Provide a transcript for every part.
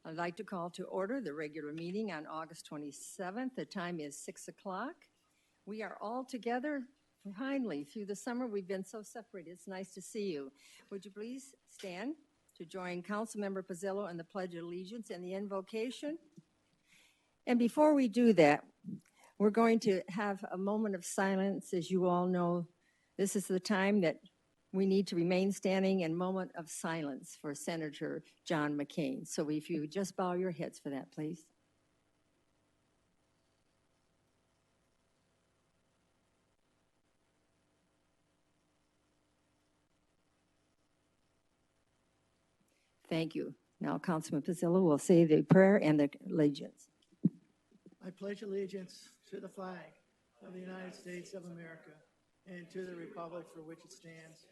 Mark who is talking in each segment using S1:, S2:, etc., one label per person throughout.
S1: I'd like to call to order the regular meeting on August 27th. The time is 6 o'clock. We are all together finally. Through the summer, we've been so separated. It's nice to see you. Would you please stand to join Councilmember Pizzillo in the Pledge of Allegiance and the invocation? And before we do that, we're going to have a moment of silence. As you all know, this is the time that we need to remain standing in moment of silence for Senator John McCain. So if you just bow your heads for that, please. Thank you. Now, Councilman Pizzillo will say the prayer and the allegiance.
S2: I pledge allegiance to the flag of the United States of America and to the republic for which it stands,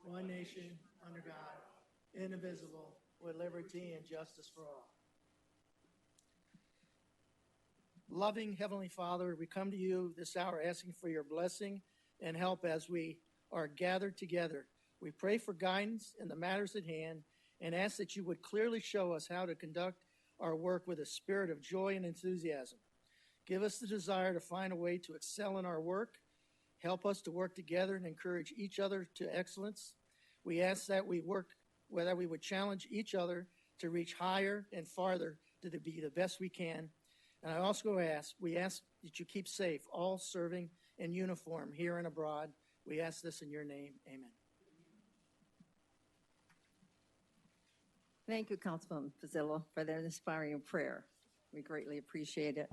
S2: one nation, under God, indivisible, with liberty and justice for all. Loving Heavenly Father, we come to you this hour asking for your blessing and help as we are gathered together. We pray for guidance in the matters at hand and ask that you would clearly show us how to conduct our work with a spirit of joy and enthusiasm. Give us the desire to find a way to excel in our work. Help us to work together and encourage each other to excellence. We ask that we would challenge each other to reach higher and farther to be the best we can. And I also we ask that you keep safe all serving in uniform here and abroad. We ask this in your name. Amen.
S1: Thank you, Councilman Pizzillo, for that inspiring prayer. We greatly appreciate it.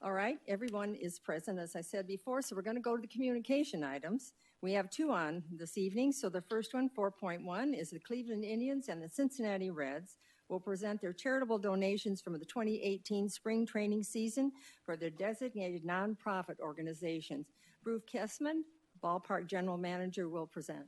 S1: All right, everyone is present, as I said before, so we're going to go to the communication items. We have two on this evening. So the first one, 4.1, is the Cleveland Indians and the Cincinnati Reds will present their charitable donations from the 2018 spring training season for their designated nonprofit organizations. Bruce Kessman, Ballpark General Manager, will present.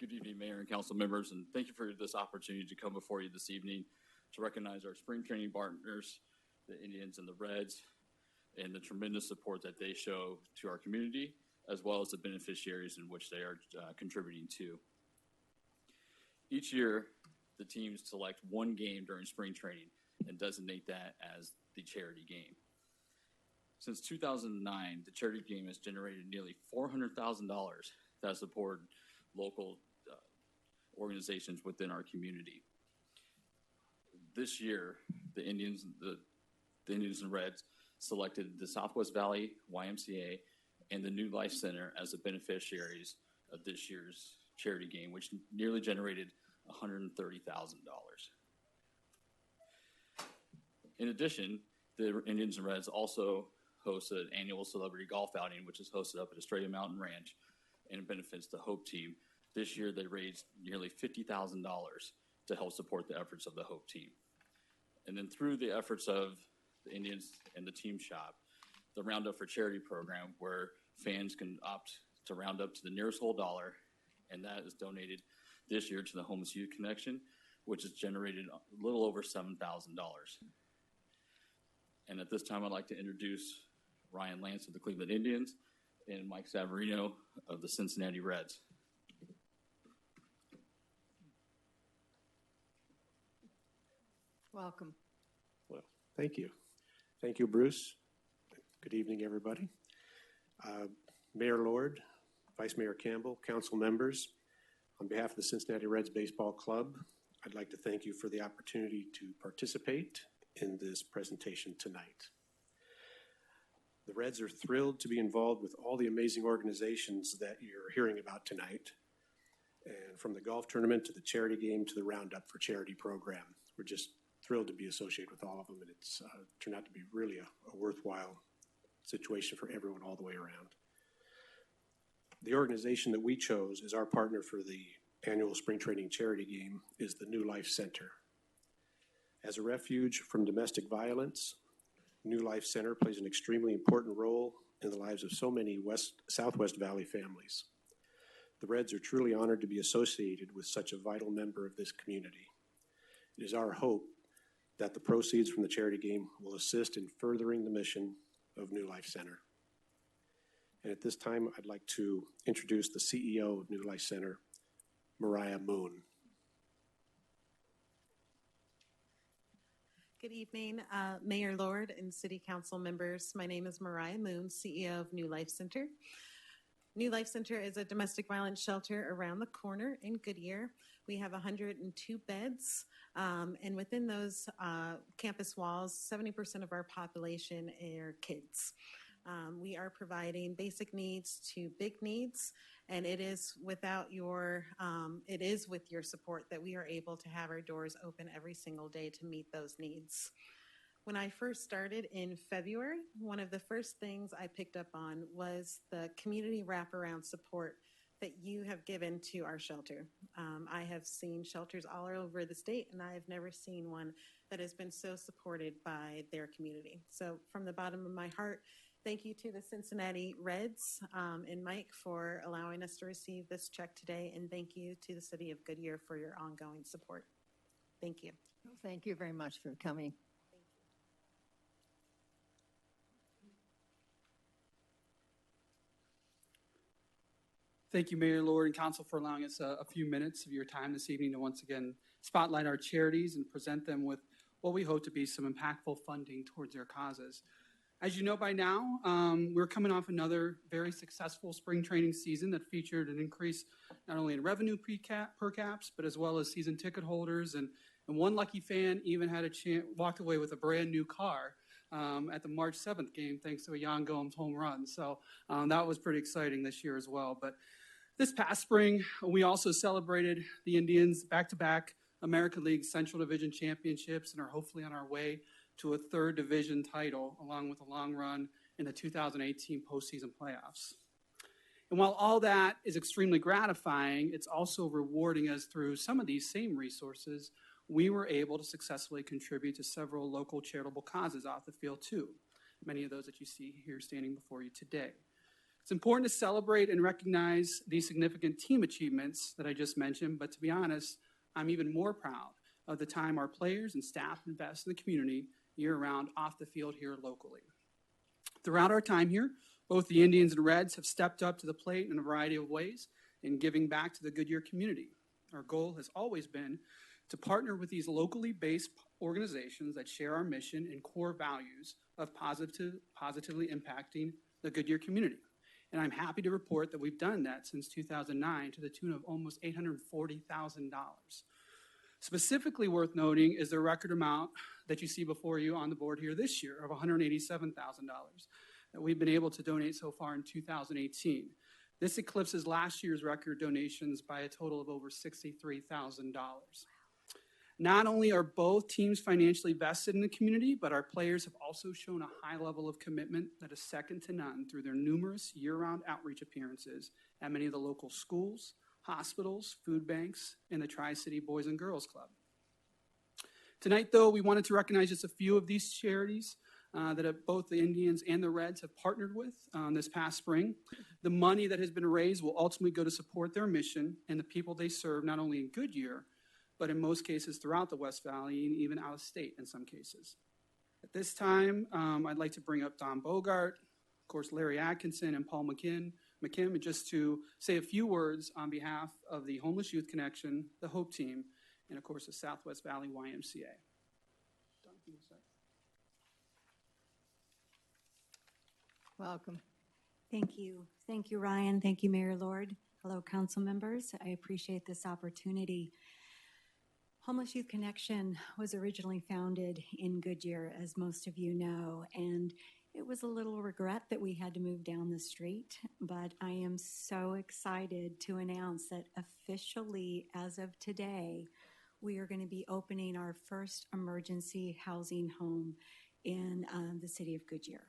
S3: Good evening, Mayor and Council members, and thank you for this opportunity to come before you this evening to recognize our spring training partners, the Indians and the Reds, and the tremendous support that they show to our community, as well as the beneficiaries in which they are contributing to. Each year, the teams select one game during spring training and designate that as the charity game. Since 2009, the charity game has generated nearly $400,000 that support local organizations within our community. This year, the Indians and Reds selected the Southwest Valley YMCA and the New Life Center as the beneficiaries of this year's charity game, which nearly generated $130,000. In addition, the Indians and Reds also host an annual celebrity golf outing, which is hosted up at Estrella Mountain Ranch and benefits the Hope Team. This year, they raised nearly $50,000 to help support the efforts of the Hope Team. And then through the efforts of the Indians and the team shop, the Roundup for Charity program, where fans can opt to round up to the nearest whole dollar, and that is donated this year to the Homeless Youth Connection, which has generated a little over $7,000. And at this time, I'd like to introduce Ryan Lance of the Cleveland Indians and Mike Savarino of the Cincinnati Reds.
S1: Welcome.
S4: Well, thank you. Thank you, Bruce. Good evening, everybody. Mayor Lord, Vice Mayor Campbell, council members, on behalf of the Cincinnati Reds Baseball Club, I'd like to thank you for the opportunity to participate in this presentation tonight. The Reds are thrilled to be involved with all the amazing organizations that you're hearing about tonight. And from the golf tournament to the charity game to the Roundup for Charity program, we're just thrilled to be associated with all of them, and it's turned out to be really a worthwhile situation for everyone all the way around. The organization that we chose as our partner for the annual spring training charity game is the New Life Center. As a refuge from domestic violence, New Life Center plays an extremely important role in the lives of so many Southwest Valley families. The Reds are truly honored to be associated with such a vital member of this community. It is our hope that the proceeds from the charity game will assist in furthering the mission of New Life Center. And at this time, I'd like to introduce the CEO of New Life Center, Mariah Moon.
S5: Good evening, Mayor Lord and City Council members. My name is Mariah Moon, CEO of New Life Center. New Life Center is a domestic violence shelter around the corner in Goodyear. We have 102 beds, and within those campus walls, 70% of our population are kids. We are providing basic needs to big needs, and it is with your support that we are able to have our doors open every single day to meet those needs. When I first started in February, one of the first things I picked up on was the community wraparound support that you have given to our shelter. I have seen shelters all over the state, and I have never seen one that has been so supported by their community. So from the bottom of my heart, thank you to the Cincinnati Reds and Mike for allowing us to receive this check today, and thank you to the City of Goodyear for your ongoing support. Thank you.
S1: Well, thank you very much for coming.
S6: Thank you, Mayor Lord and Council, for allowing us a few minutes of your time this evening to once again spotlight our charities and present them with what we hope to be some impactful funding towards their causes. As you know by now, we're coming off another very successful spring training season that featured an increase not only in revenue per caps, but as well as season ticket holders. And one lucky fan even had a chance, walked away with a brand new car at the March 7th game, thanks to a Yan Gomes home run. So that was pretty exciting this year as well. But this past spring, we also celebrated the Indians' back-to-back American League Central Division championships and are hopefully on our way to a third division title, along with a long run in the 2018 postseason playoffs. And while all that is extremely gratifying, it's also rewarding us through some of these same resources. We were able to successfully contribute to several local charitable causes off the field too, many of those that you see here standing before you today. It's important to celebrate and recognize these significant team achievements that I just mentioned, but to be honest, I'm even more proud of the time our players and staff invest in the community year-round off the field here locally. Throughout our time here, both the Indians and Reds have stepped up to the plate in a variety of ways in giving back to the Goodyear community. Our goal has always been to partner with these locally based organizations that share our mission and core values of positively impacting the Goodyear community. And I'm happy to report that we've done that since 2009 to the tune of almost $840,000. Specifically worth noting is the record amount that you see before you on the board here this year of $187,000 that we've been able to donate so far in 2018. This eclipses last year's record donations by a total of over $63,000. Not only are both teams financially vested in the community, but our players have also shown a high level of commitment that is second to none through their numerous year-round outreach appearances at many of the local schools, hospitals, food banks, and the Tri-City Boys and Girls Club. Tonight, though, we wanted to recognize just a few of these charities that both the Indians and the Reds have partnered with this past spring. The money that has been raised will ultimately go to support their mission and the people they serve, not only in Goodyear, but in most cases throughout the West Valley and even out of state in some cases. At this time, I'd like to bring up Don Bogart, of course, Larry Atkinson and Paul McKim, and just to say a few words on behalf of the Homeless Youth Connection, the Hope Team, and of course, the Southwest Valley YMCA. Don, can you start?
S1: Welcome.
S7: Thank you. Thank you, Ryan. Thank you, Mayor Lord. Hello, council members. I appreciate this opportunity. Homeless Youth Connection was originally founded in Goodyear, as most of you know, and it was a little regret that we had to move down the street, but I am so excited to announce that officially, as of today, we are going to be opening our first emergency housing home in the city of Goodyear.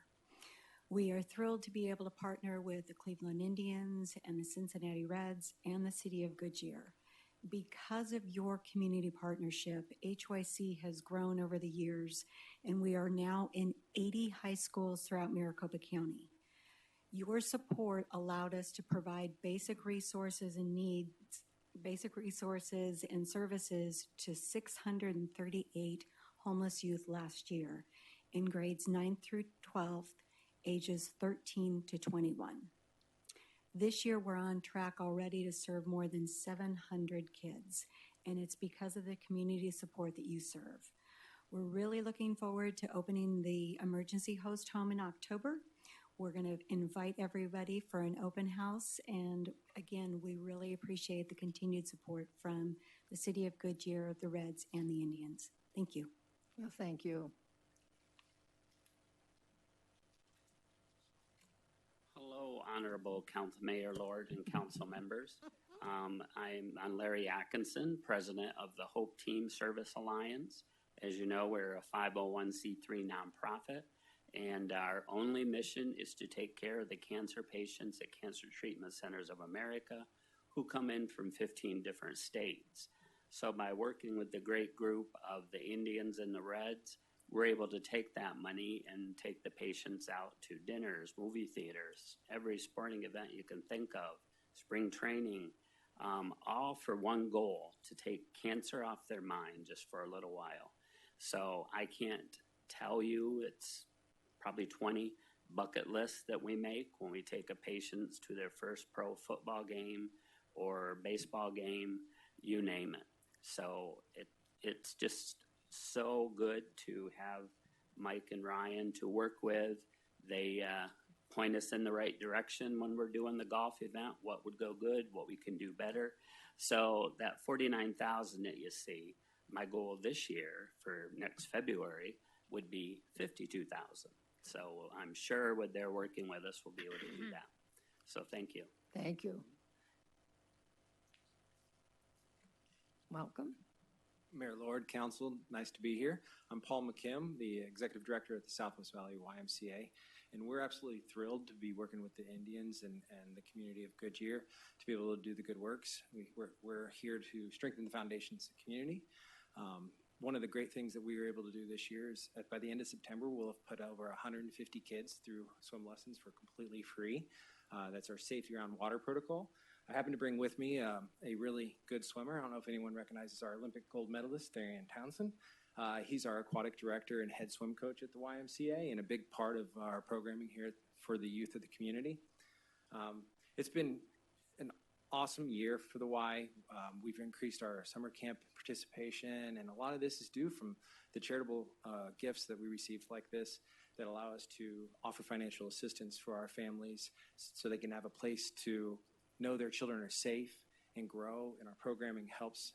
S7: We are thrilled to be able to partner with the Cleveland Indians and the Cincinnati Reds and the city of Goodyear. Because of your community partnership, HYC has grown over the years, and we are now in 80 high schools throughout Maricopa County. Your support allowed us to provide basic resources and services to 638 homeless youth last year in grades 9 through 12, ages 13 to 21. This year, we're on track already to serve more than 700 kids, and it's because of the community support that you serve. We're really looking forward to opening the emergency host home in October. We're going to invite everybody for an open house, and again, we really appreciate the continued support from the City of Goodyear, the Reds, and the Indians. Thank you.
S1: Well, thank you.
S8: Hello, Honorable Mayor Lord and council members. I'm Larry Atkinson, president of the Hope Team Service Alliance. As you know, we're a 501c3 nonprofit, and our only mission is to take care of the cancer patients at Cancer Treatment Centers of America who come in from 15 different states. So by working with the great group of the Indians and the Reds, we're able to take that money and take the patients out to dinners, movie theaters, every sporting event you can think of, spring training, all for one goal, to take cancer off their mind just for a little while. So I can't tell you, it's probably 20 bucket lists that we make when we take a patient to their first pro football game or baseball game, you name it. So it's just so good to have Mike and Ryan to work with. They point us in the right direction when we're doing the golf event, what would go good, what we can do better. So that $49,000 that you see, my goal this year for next February would be $52,000. So I'm sure with their working with us, we'll be able to do that. So thank you.
S1: Thank you. Welcome.
S9: Mayor Lord, Council, nice to be here. I'm Paul McKim, the Executive Director at the Southwest Valley YMCA, and we're absolutely thrilled to be working with the Indians and the community of Goodyear to be able to do the good works. We're here to strengthen the foundations of the community. One of the great things that we were able to do this year is by the end of September, we'll have put over 150 kids through swim lessons for completely free. That's our Safety Around Water protocol. I happen to bring with me a really good swimmer. I don't know if anyone recognizes our Olympic gold medalist, Darian Townsend. He's our aquatic director and head swim coach at the YMCA and a big part of our programming here for the youth of the community. It's been an awesome year for the Y. We've increased our summer camp participation, and a lot of this is due from the charitable gifts that we received like this that allow us to offer financial assistance for our families so they can have a place to know their children are safe and grow, and our programming helps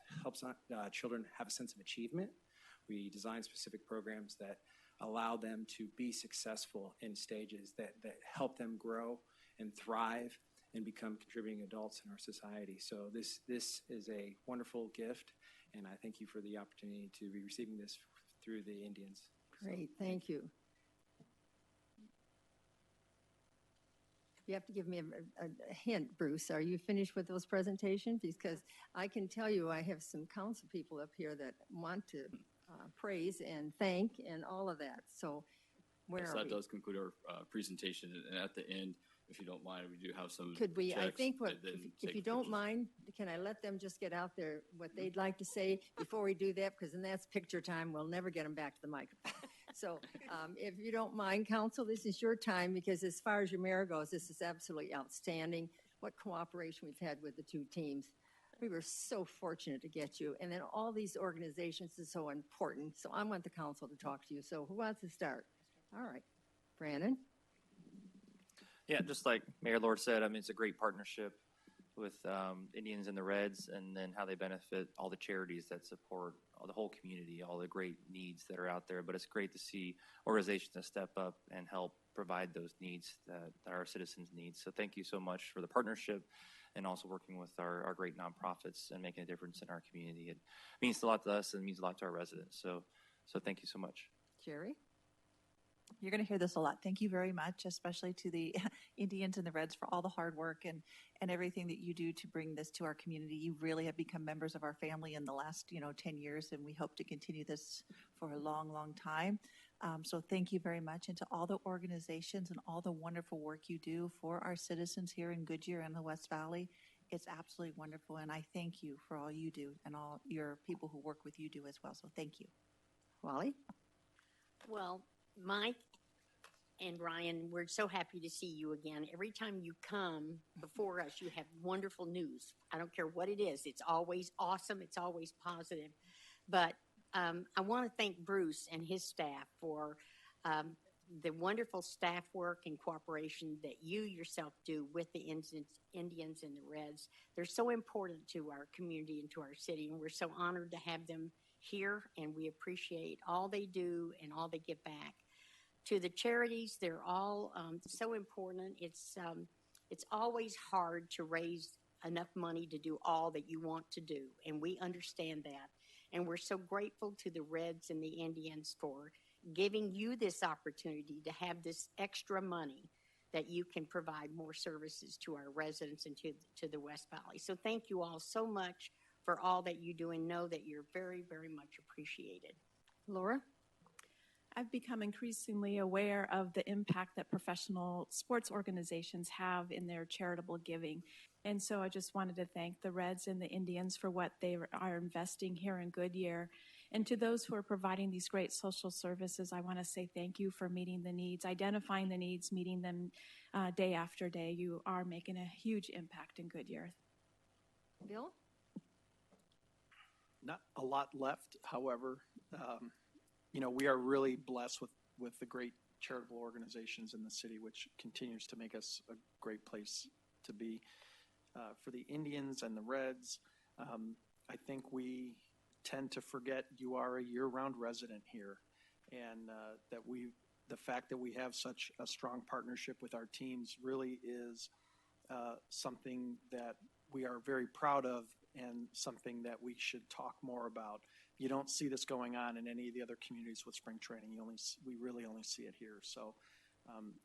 S9: children have a sense of achievement. We design specific programs that allow them to be successful in stages that help them grow and thrive and become contributing adults in our society. So this is a wonderful gift, and I thank you for the opportunity to be receiving this through the Indians.
S1: Great, thank you. You have to give me a hint, Bruce. Are you finished with those presentations? Because I can tell you I have some council people up here that want to praise and thank and all of that. So where are
S3: that
S1: we?
S3: does conclude our presentation. And at the end, if you don't mind, we do have some
S1: Could we, I
S3: checks
S1: think,
S3: and then
S1: if
S3: take
S1: you don't
S3: pictures.
S1: mind, can I let them just get out there what they'd like to say before we do that? Because then that's picture time. We'll never get them back to the microphone. So if you don't mind, council, this is your time, because as far as your mayor goes, this is absolutely outstanding. What cooperation we've had with the two teams. We were so fortunate to get you. And then all these organizations is so important. So I want the council to talk to you. So who wants to start? All right, Brandon.
S10: Yeah, just like Mayor Lord said, I mean, it's a great partnership with Indians and the Reds, and then how they benefit all the charities that support the whole community, all the great needs that are out there. But it's great to see organizations that step up and help provide those needs that our citizens need. So thank you so much for the partnership, and also working with our great nonprofits and making a difference in our community. It means a lot to us and means a lot to our residents. So thank you so much.
S1: Jerry?
S11: You're going to hear this a lot. Thank you very much, especially to the Indians and the Reds for all the hard work and everything that you do to bring this to our community. You really have become members of our family in the last, 10 years, and we hope to continue this for a long, long time. So thank you very much. And to all the organizations and all the wonderful work you do for our citizens here in Goodyear and the West Valley. It's absolutely wonderful. And I thank you for all you do and all your people who work with you do as well. So thank you.
S1: Wally?
S12: Well, Mike and Ryan, we're so happy to see you again. Every time you come before us, you have wonderful news. I don't care what it is. It's always awesome. It's always positive. But I want to thank Bruce and his staff for the wonderful staff work and cooperation that you yourself do with the Indians and the Reds. They're so important to our community and to our city, and we're so honored to have them here, and we appreciate all they do and all they give back. To the charities, they're all so important. It's always hard to raise enough money to do all that you want to do, and we understand that. And we're so grateful to the Reds and the Indians for giving you this opportunity to have this extra money that you can provide more services to our residents and to the West Valley. So thank you all so much for all that you do, and know that you're very, very much appreciated.
S1: Laura?
S13: I've become increasingly aware of the impact that professional sports organizations have in their charitable giving. And so I just wanted to thank the Reds and the Indians for what they are investing here in Goodyear. And to those who are providing these great social services, I want to say thank you for meeting the needs, identifying the needs, meeting them day after day. You are making a huge impact in Goodyear.
S1: Bill?
S14: Not a lot left, however. We are really blessed with the great charitable organizations in the city, which continues to make us a great place to be. For the Indians and the Reds, I think we tend to forget you are a year-round resident here, and the fact that we have such a strong partnership with our teams really is something that we are very proud of and something that we should talk more about. You don't see this going on in any of the other communities with spring training. We really only see it here. So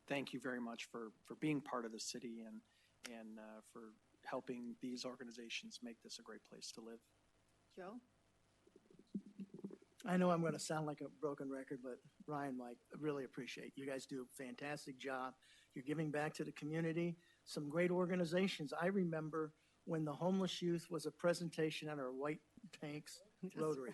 S14: thank you very much for being part of the city and for helping these organizations make this a great place to live.
S1: Joe?
S2: I know I'm going to sound like a broken record, but Ryan, Mike, I really appreciate you guys do a fantastic job. You're giving back to the community. Some great organizations. I remember when the homeless youth was a presentation at our White Tanks Rotary.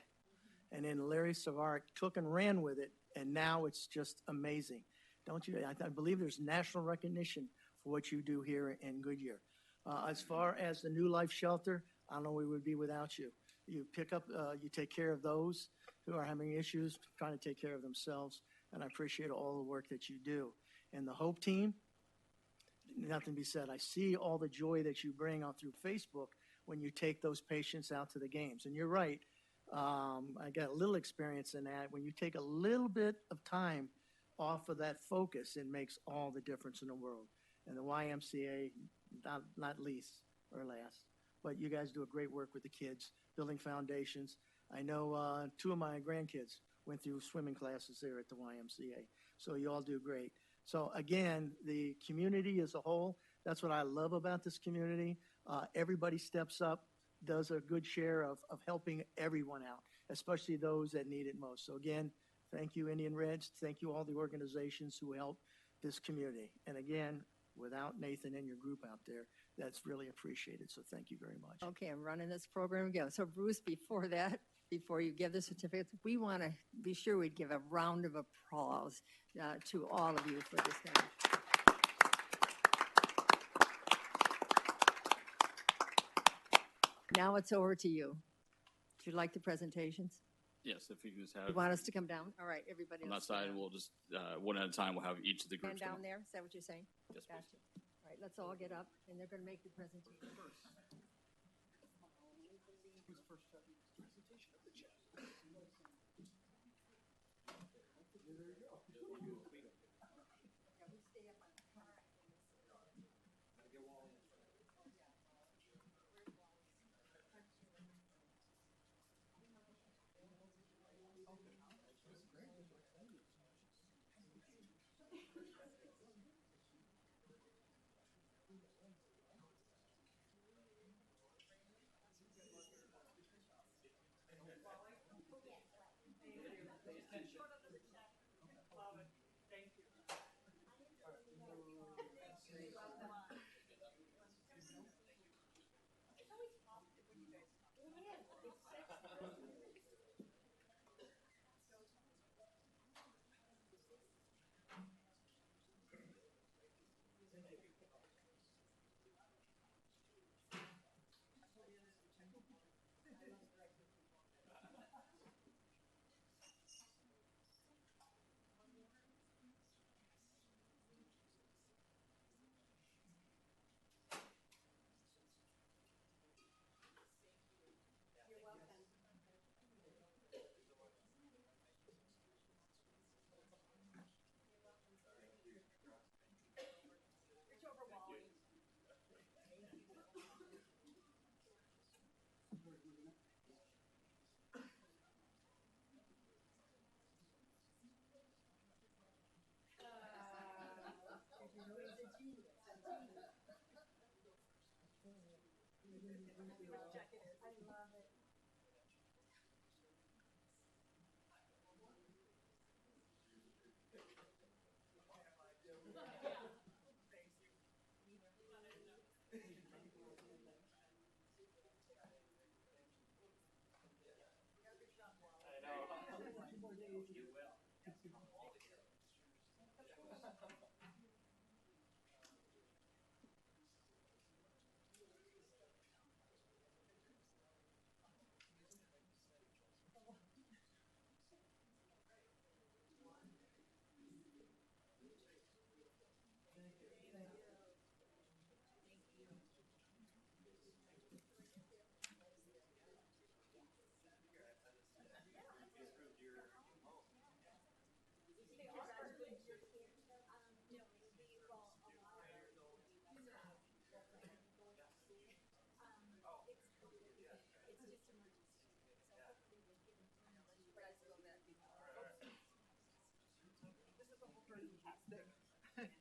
S2: And then Larry Savaric took and ran with it, and now it's just amazing. Don't you? I believe there's national recognition for what you do here in Goodyear. As far as the New Life Shelter, I don't know where we would be without you. You pick up, you take care of those who are having issues, trying to take care of themselves, and I appreciate all the work that you do. And the Hope Team, nothing to be said. I see all the joy that you bring out through Facebook when you take those patients out to the games. And you're right, I got a little experience in that. When you take a little bit of time off of that focus, it makes all the difference in the world. And the YMCA, not least or last. But you guys do a great work with the kids, building foundations. I know 2 of my grandkids went through swimming classes there at the YMCA. So you all do great. So again, the community as a whole, that's what I love about this community. Everybody steps up, does a good share of helping everyone out, especially those that need it most. So again, thank you, Indian Reds. Thank you, all the organizations who help this community. And again, without Nathan and your group out there, that's really appreciated. So thank you very much.
S1: Okay, I'm running this program again. So Bruce, before you give the certificates, we want to be sure we'd give a round of applause to all of you for this thing. Now it's over to you. Would you like the presentations?
S3: Yes, if you can just have.
S1: You want us to come down? All right, everybody.
S3: On that side, we'll just, one at a time, we'll have each of the
S1: Stand
S3: groups. come
S1: down
S3: up.
S1: there, is that what you're saying?
S3: Yes, please.
S1: Gotcha. All right, let's all get up, and they're going to make the presentation first.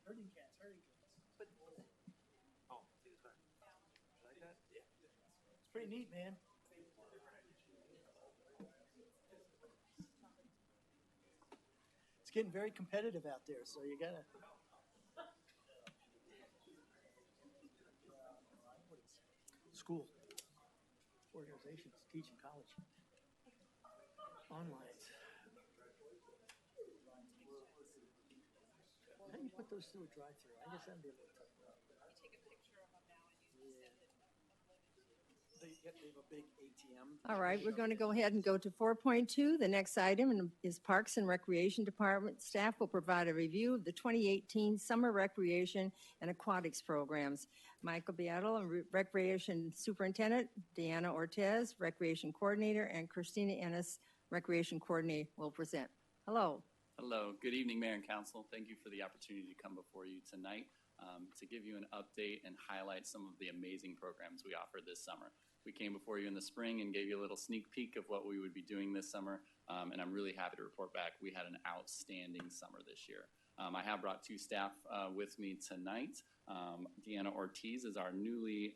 S2: Herding cats. Oh, like that? Yeah. It's pretty neat, man. It's getting very competitive out there, so you gotta. School, organizations, teaching college, online. How do you put those through a drive-through? I guess that'd be a little tough. You take a picture of them now and you send it. They have a big ATM.
S1: All right, we're going to go ahead and go to 4.2. The next item is Parks and Recreation Department. Staff will provide a review of the 2018 Summer Recreation and Aquatics Programs. Michael Beatle, Recreation Superintendent, Deanna Ortez, Recreation Coordinator, and Christina Ennis, Recreation Coordinator, will present. Hello.
S3: Hello. Good evening, Mayor and Council. Thank you for the opportunity to come before you tonight to give you an update and highlight some of the amazing programs we offer this summer. We came before you in the spring and gave you a little sneak peek of what we would be doing this summer, and I'm really happy to report back we had an outstanding summer this year. I have brought two staff with me tonight. Deanna Ortiz is our newly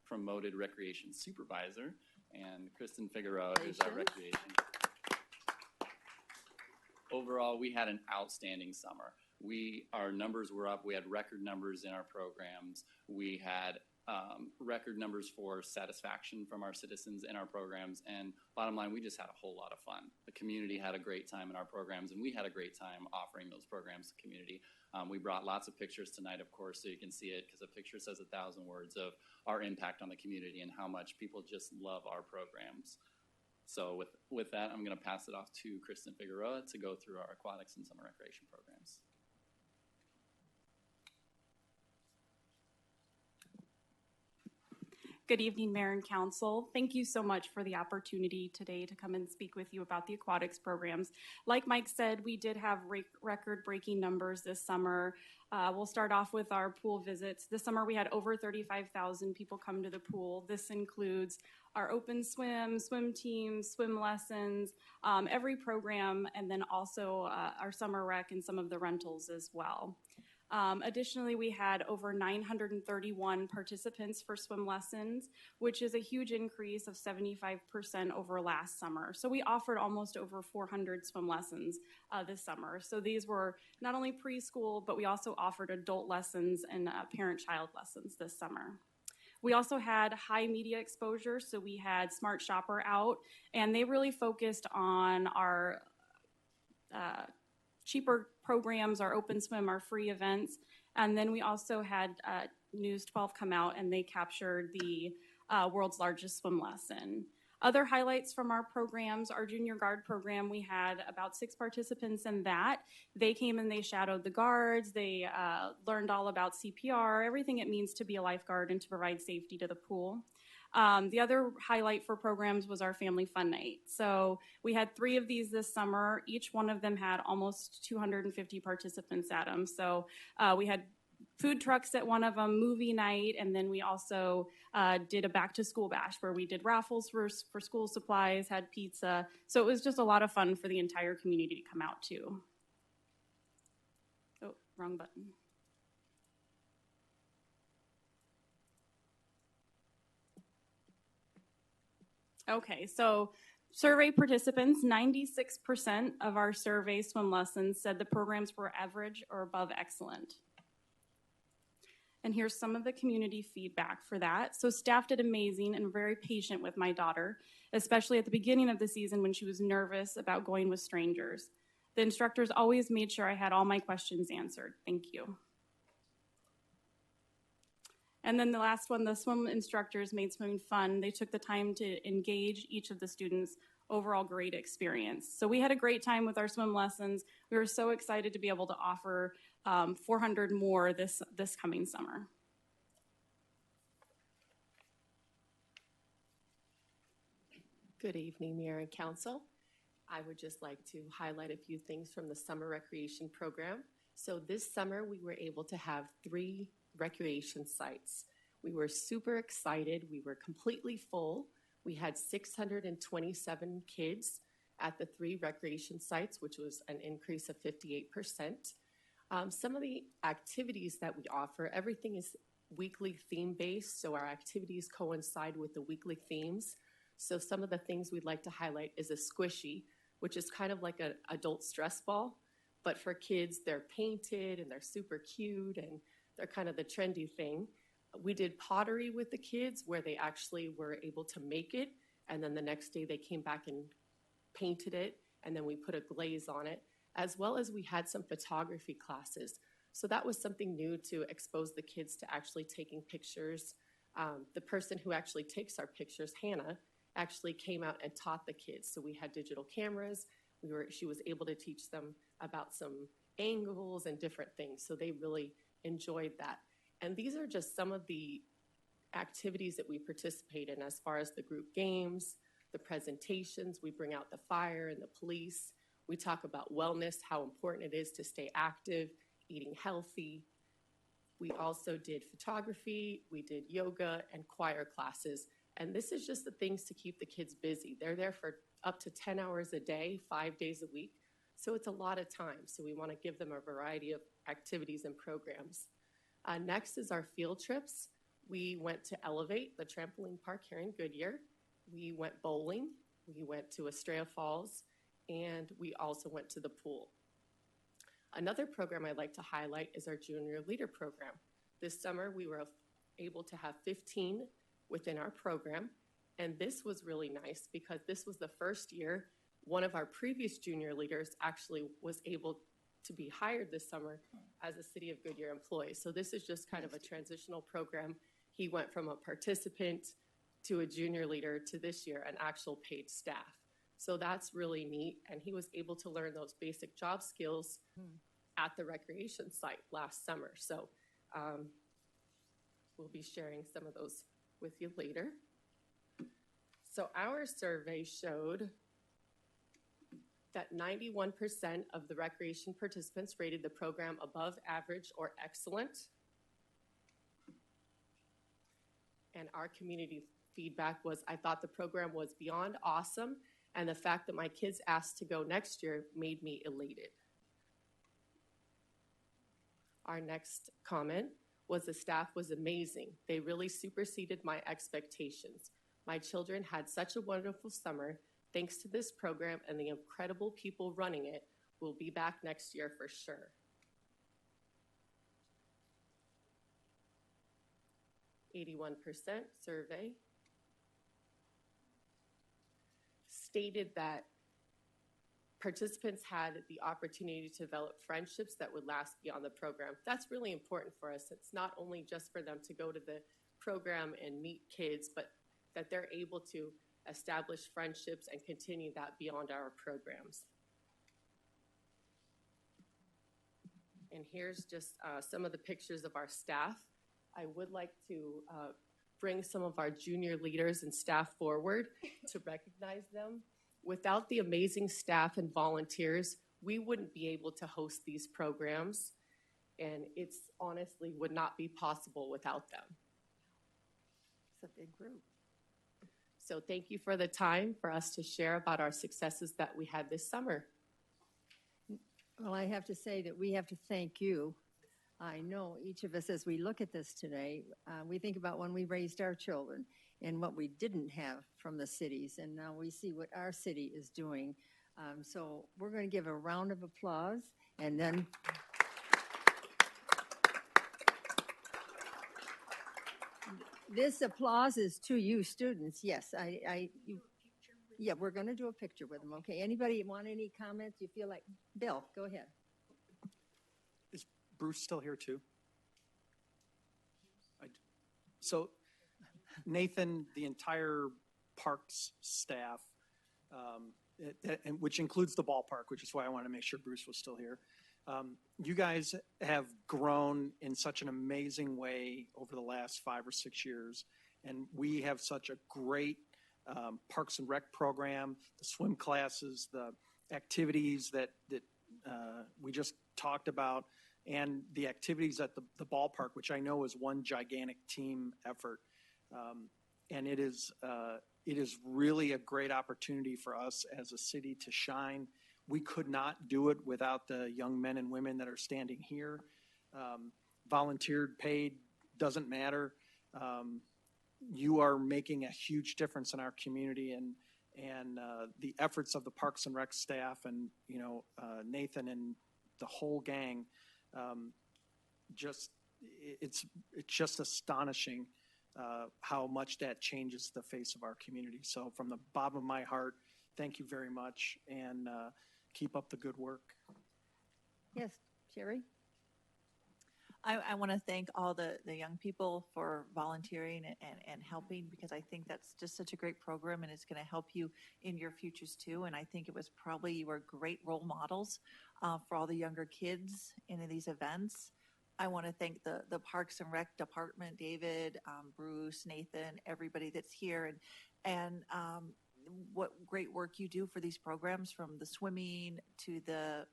S3: promoted recreation supervisor, and Kristen Figueroa is our recreation. Overall, we had an outstanding summer. Our numbers were up. We had record numbers in our programs. We had record numbers for satisfaction from our citizens in our programs. And bottom line, we just had a whole lot of fun. The community had a great time in our programs, and we had a great time offering those programs to the community. We brought lots of pictures tonight, of course, so you can see it, because a picture says 1,000 words of our impact on the community and how much people just love our programs. So with that, I'm going to pass it off to Kristen Figueroa to go through our aquatics and summer recreation programs.
S15: Good evening, Mayor and Council. Thank you so much for the opportunity today to come and speak with you about the aquatics programs. Like Mike said, we did have record-breaking numbers this summer. We'll start off with our pool visits. This summer, we had over 35,000 people come to the pool. This includes our open swim teams, swim lessons, every program, and then also our summer rec and some of the rentals as well. Additionally, we had over 931 participants for swim lessons, which is a huge increase of 75% over last summer. So we offered almost over 400 swim lessons this summer. So these were not only preschool, but we also offered adult lessons and parent-child lessons this summer. We also had high media exposure, so we had Smart Shopper out, and they really focused on our cheaper programs, our open swim, our free events. And then we also had News 12 come out, and they captured the world's largest swim lesson. Other highlights from our programs, our junior guard program, we had about 6 participants in that. They came and they shadowed the guards. They learned all about CPR, everything it means to be a lifeguard and to provide safety to the pool. The other highlight for programs was our Family Fun Night. So we had 3 of these this summer. Each one of them had almost 250 participants at them. So we had food trucks at one of them, movie night, and then we also did a back to school bash where we did raffles for school supplies, had pizza. So it was just a lot of fun for the entire community to come out to. Oh, wrong button. Okay, so survey participants, 96% of our survey swim lessons said the programs were average or above excellent. And here's some of the community feedback for that. So staff did amazing and very patient with my daughter, especially at the beginning of the season when she was nervous about going with strangers. The instructors always made sure I had all my questions answered. Thank you. And then the last one, the swim instructors made swimming fun. They took the time to engage each of the students. Overall great experience. So we had a great time with our swim lessons. We were so excited to be able to offer 400 more this coming summer.
S16: Good evening, Mayor and Council. I would just like to highlight a few things from the summer recreation program. So this summer we were able to have 3 recreation sites. We were super excited. We were completely full. We had 627 kids at the 3 recreation sites, which was an increase of 58%. Some of the activities that we offer, everything is weekly theme-based, so our activities coincide with the weekly themes. So some of the things we'd like to highlight is a squishy, which is kind of like an adult stress ball, but for kids, they're painted and they're super cute and they're kind of the trendy thing. We did pottery with the kids where they actually were able to make it, and then the next day they came back and painted it, and then we put a glaze on it, as well as we had some photography classes. So that was something new to expose the kids to actually taking pictures. The person who actually takes our pictures, Hannah, actually came out and taught the kids. So we had digital cameras. She was able to teach them about some angles and different things. So they really enjoyed that. And these are just some of the activities that we participate in as far as the group games, the presentations. We bring out the fire and the police. We talk about wellness, how important it is to stay active, eating healthy. We also did photography, we did yoga and choir classes. And this is just the things to keep the kids busy. They're there for up to 10 hours a day, 5 days a week. So it's a lot of time. So we want to give them a variety of activities and programs. Next is our field trips. We went to Elevate, the trampoline park here in Goodyear. We went bowling. We went to Estrella Falls. And we also went to the pool. Another program I'd like to highlight is our Junior Leader Program. This summer, we were able to have 15 within our program. And this was really nice because this was the first year one of our previous junior leaders actually was able to be hired this summer as a City of Goodyear employee. So this is just kind of a transitional program. He went from a participant to a junior leader to this year an actual paid staff. So that's really neat. And he was able to learn those basic job skills at the recreation site last summer. So we'll be sharing some of those with you later. So our survey showed that 91% of the recreation participants rated the program above average or excellent. And our community feedback was, I thought the program was beyond awesome, and the fact that my kids asked to go next year made me elated. Our next comment was the staff was amazing. They really superseded my expectations. My children had such a wonderful summer. Thanks to this program and the incredible people running it, we'll be back next year for sure. 81% survey stated that participants had the opportunity to develop friendships that would last beyond the program. That's really important for us. It's not only just for them to go to the program and meet kids, but that they're able to establish friendships and continue that beyond our programs. And here's just some of the pictures of our staff. I would like to bring some of our junior leaders and staff forward to recognize them. Without the amazing staff and volunteers, we wouldn't be able to host these programs, and it's honestly would not be possible without them. It's a big group. So thank you for the time for us to share about our successes that we had this summer.
S1: Well, I have to say that we have to thank you. I know each of us, as we look at this today, we think about when we raised our children and what we didn't have from the cities, and now we see what our city is doing. So we're going to give a round of applause, and then this applause is to you, students. Yes, yeah, we're going to do a picture with them. Okay. Anybody want any comments? You feel like Bill? Go ahead.
S14: Is Bruce still here too? So Nathan, the entire parks staff, which includes the ballpark, which is why I wanted to make sure Bruce was still here. You guys have grown in such an amazing way over the last 5 or 6 years, and we have such a great Parks and Rec program, the swim classes, the activities that we just talked about, and the activities at the ballpark, which I know is one gigantic team effort. And it is really a great opportunity for us as a city to shine. We could not do it without the young men and women that are standing here. Volunteered, paid, doesn't matter. You are making a huge difference in our community, and the efforts of the Parks and Rec staff and Nathan and the whole gang, it's just astonishing how much that changes the face of our community. So from the bottom of my heart, thank you very much, and keep up the good work.
S1: Yes, Sherry?
S11: I want to thank all the young people for volunteering and helping, because I think that's just such a great program, and it's going to help you in your futures too. And I think it was probably you were great role models for all the younger kids in these events. I want to thank the Parks and Rec department, David, Bruce, Nathan, everybody that's here, and what great work you do for these programs, from the swimming to the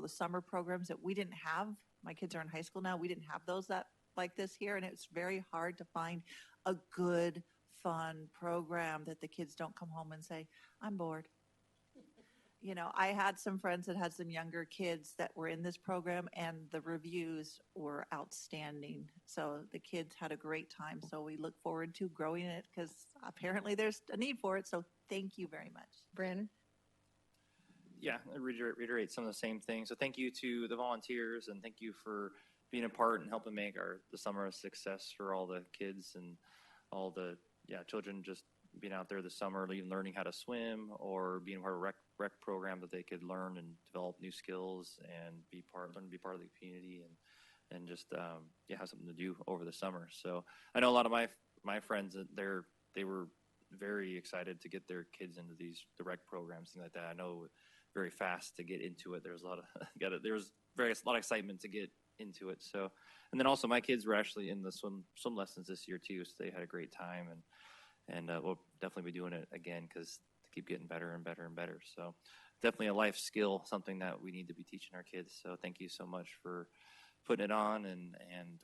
S11: the summer programs that we didn't have. My kids are in high school now. We didn't have those like this here, and it's very hard to find a good, fun program that the kids don't come home and say, "I'm bored." I had some friends that had some younger kids that were in this program, and the reviews were outstanding. So the kids had a great time. So we look forward to growing it, because apparently there's a need for it. So thank you very much.
S1: Brandon?
S10: Yeah, I reiterate some of the same things. So thank you to the volunteers, and thank you for being a part and helping make the summer a success for all the kids and all the children, just being out there this summer, even learning how to swim, or being part of a rec program that they could learn and develop new skills and learn to be part of the community, and just have something to do over the summer. So I know a lot of my friends, they were very excited to get their kids into the rec programs, things like that. I know very fast to get into it. There was a lot of excitement to get into it. So, and then also my kids were actually in the swim lessons this year too, so they had a great time, and we'll definitely be doing it again, because to keep getting better and better and better. So definitely a life skill, something that we need to be teaching our kids. So thank you so much for putting it on, and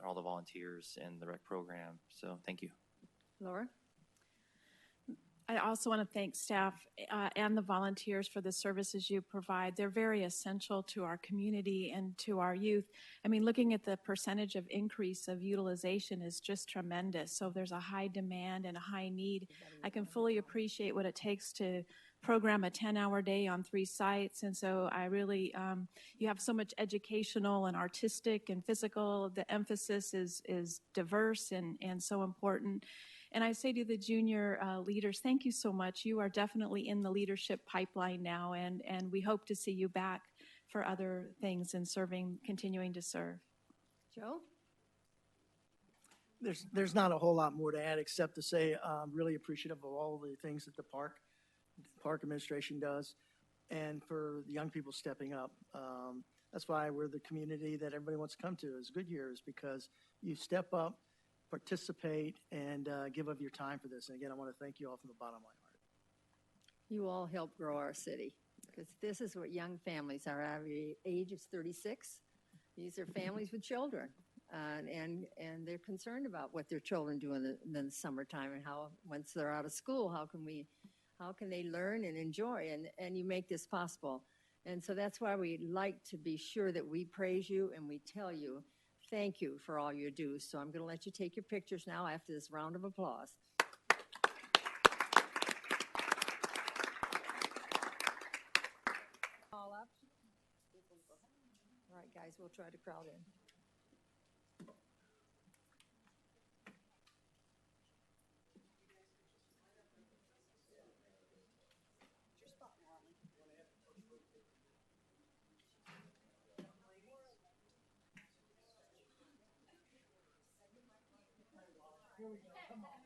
S10: all the volunteers and the rec program. So thank you.
S1: Laura?
S13: I also want to thank staff and the volunteers for the services you provide. They're very essential to our community and to our youth. I mean, looking at the percentage of increase of utilization is just tremendous. So there's a high demand and a high need. I can fully appreciate what it takes to program a 10-hour day on 3 sites. And so I really, you have so much educational and artistic and physical. The emphasis is diverse and so important. And I say to the junior leaders, thank you so much. You are definitely in the leadership pipeline now, and we hope to see you back for other things and continuing to serve.
S1: Joe?
S2: There's not a whole lot more to add except to say I'm really appreciative of all the things that the park administration does, and for the young people stepping up. That's why we're the community that everybody wants to come to is Goodyear, is because you step up, participate, and give of your time for this. And again, I want to thank you all from the bottom of my heart.
S1: You all help grow our city, because this is what young families are. Our age is 36. These are families with children, and they're concerned about what their children do in the summertime, and how once they're out of school, how can they learn and enjoy, and you make this possible. And so that's why we like to be sure that we praise you and we tell you thank you for all you do. So I'm going to let you take your pictures now after this round of applause. All up. All right, guys, we'll try to crowd in. Here we go. Come on.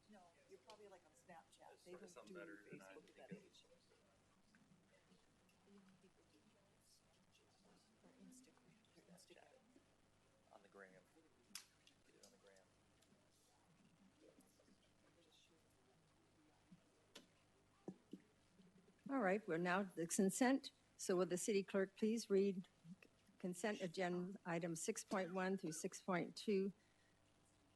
S11: No, you're probably like on Snapchat. They don't do Facebook that age. Or Instagram.
S10: On the gram. Get it on the gram.
S1: All right, we're now at the consent. So will the city clerk please read consent agenda items 6.1 through 6.2?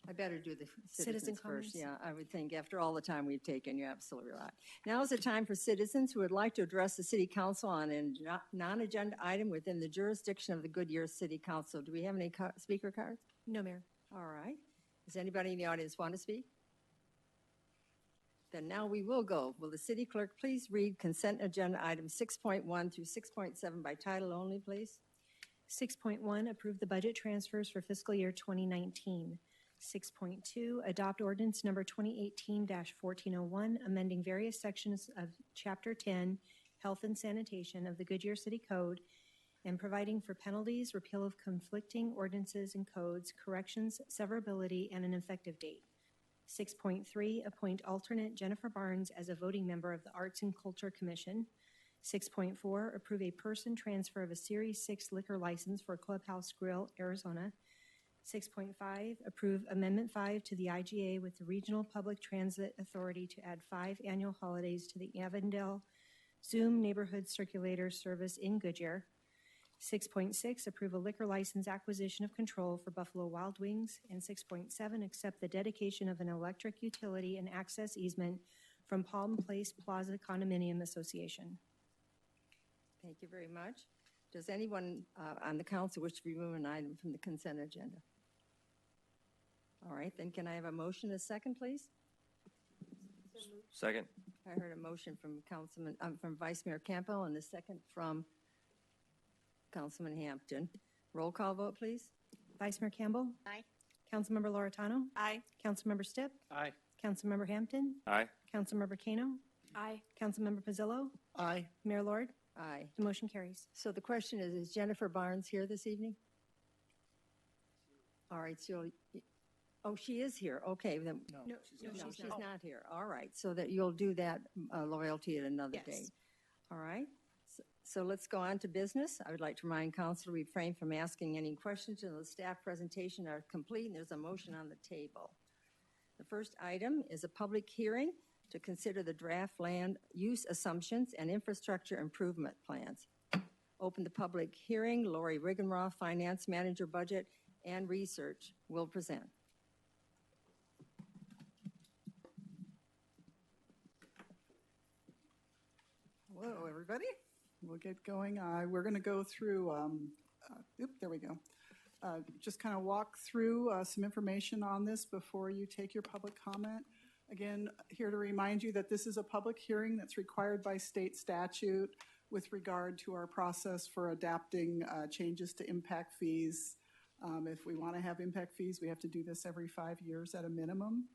S1: I better do the citizens first.
S7: comments?
S1: Yeah, I would think after all the time we've taken, you're absolutely right. Now is the time for citizens who would like to address the city council on a non-agenda item within the jurisdiction of the Goodyear City Council. Do we have any speaker cards?
S7: No, Mayor.
S1: All right. Does anybody in the audience want to speak? Then now we will go. Will the city clerk please read consent agenda items 6.1 through 6.7 by title only, please?
S17: 6.1, approve the budget transfers for fiscal year 2019. 6.2, adopt ordinance number 2018-1401, amending various sections of Chapter 10, Health and Sanitation of the Goodyear City Code, and providing for penalties, repeal of conflicting ordinances and codes, corrections, severability, and an effective date. 6.3, appoint alternate Jennifer Barnes as a voting member of the Arts and Culture Commission. 6.4, approve a person transfer of a Series 6 liquor license for Clubhouse Grill, Arizona. 6.5, approve Amendment 5 to the IGA with the Regional Public Transit Authority to add 5 annual holidays to the Avondale Zoom Neighborhood Circulator Service in Goodyear. 6.6, approve a liquor license acquisition of control for Buffalo Wild Wings. And 6.7, accept the dedication of an electric utility and access easement from Palm Place Plaza Condominium Association.
S1: Thank you very much. Does anyone on the council wish to remove an item from the consent agenda? All right, then can I have a motion, a second, please?
S10: Second.
S1: I heard a motion from from Vice Mayor Campbell and a second from Councilman Hampton. Roll call vote, please.
S17: Vice Mayor Campbell?
S12: Aye.
S17: Councilmember Loretano?
S11: Aye.
S17: Councilmember Stipp?
S14: Aye.
S17: Councilmember Hampton,
S10: Aye.
S17: Councilmember Kano,
S13: Aye.
S17: Councilmember Pizzillo,
S2: Aye.
S17: Mayor Lord.
S1: Aye.
S17: The motion carries.
S1: So the question is Jennifer Barnes here this evening? All right, so, oh, she is here. Okay, then.
S2: No,
S1: She's not here. All right, so that you'll do that loyalty at another
S13: Yes.
S1: day. All right, so let's go on to business. I would like to remind council to refrain from asking any questions until the staff presentation are complete and there's a motion on the table. The first item is a public hearing to consider the draft land use assumptions and infrastructure improvement plans. Open the public hearing. Lori Riggenroth, Finance Manager, Budget and Research, will present.
S18: Hello, everybody. We'll get going. We're going to go through, there we go. Just kind of walk through some information on this before you take your public comment. Again, here to remind you that this is a public hearing that's required by state statute with regard to our process for adapting changes to impact fees. If we want to have impact fees, we have to do this every 5 years at a minimum.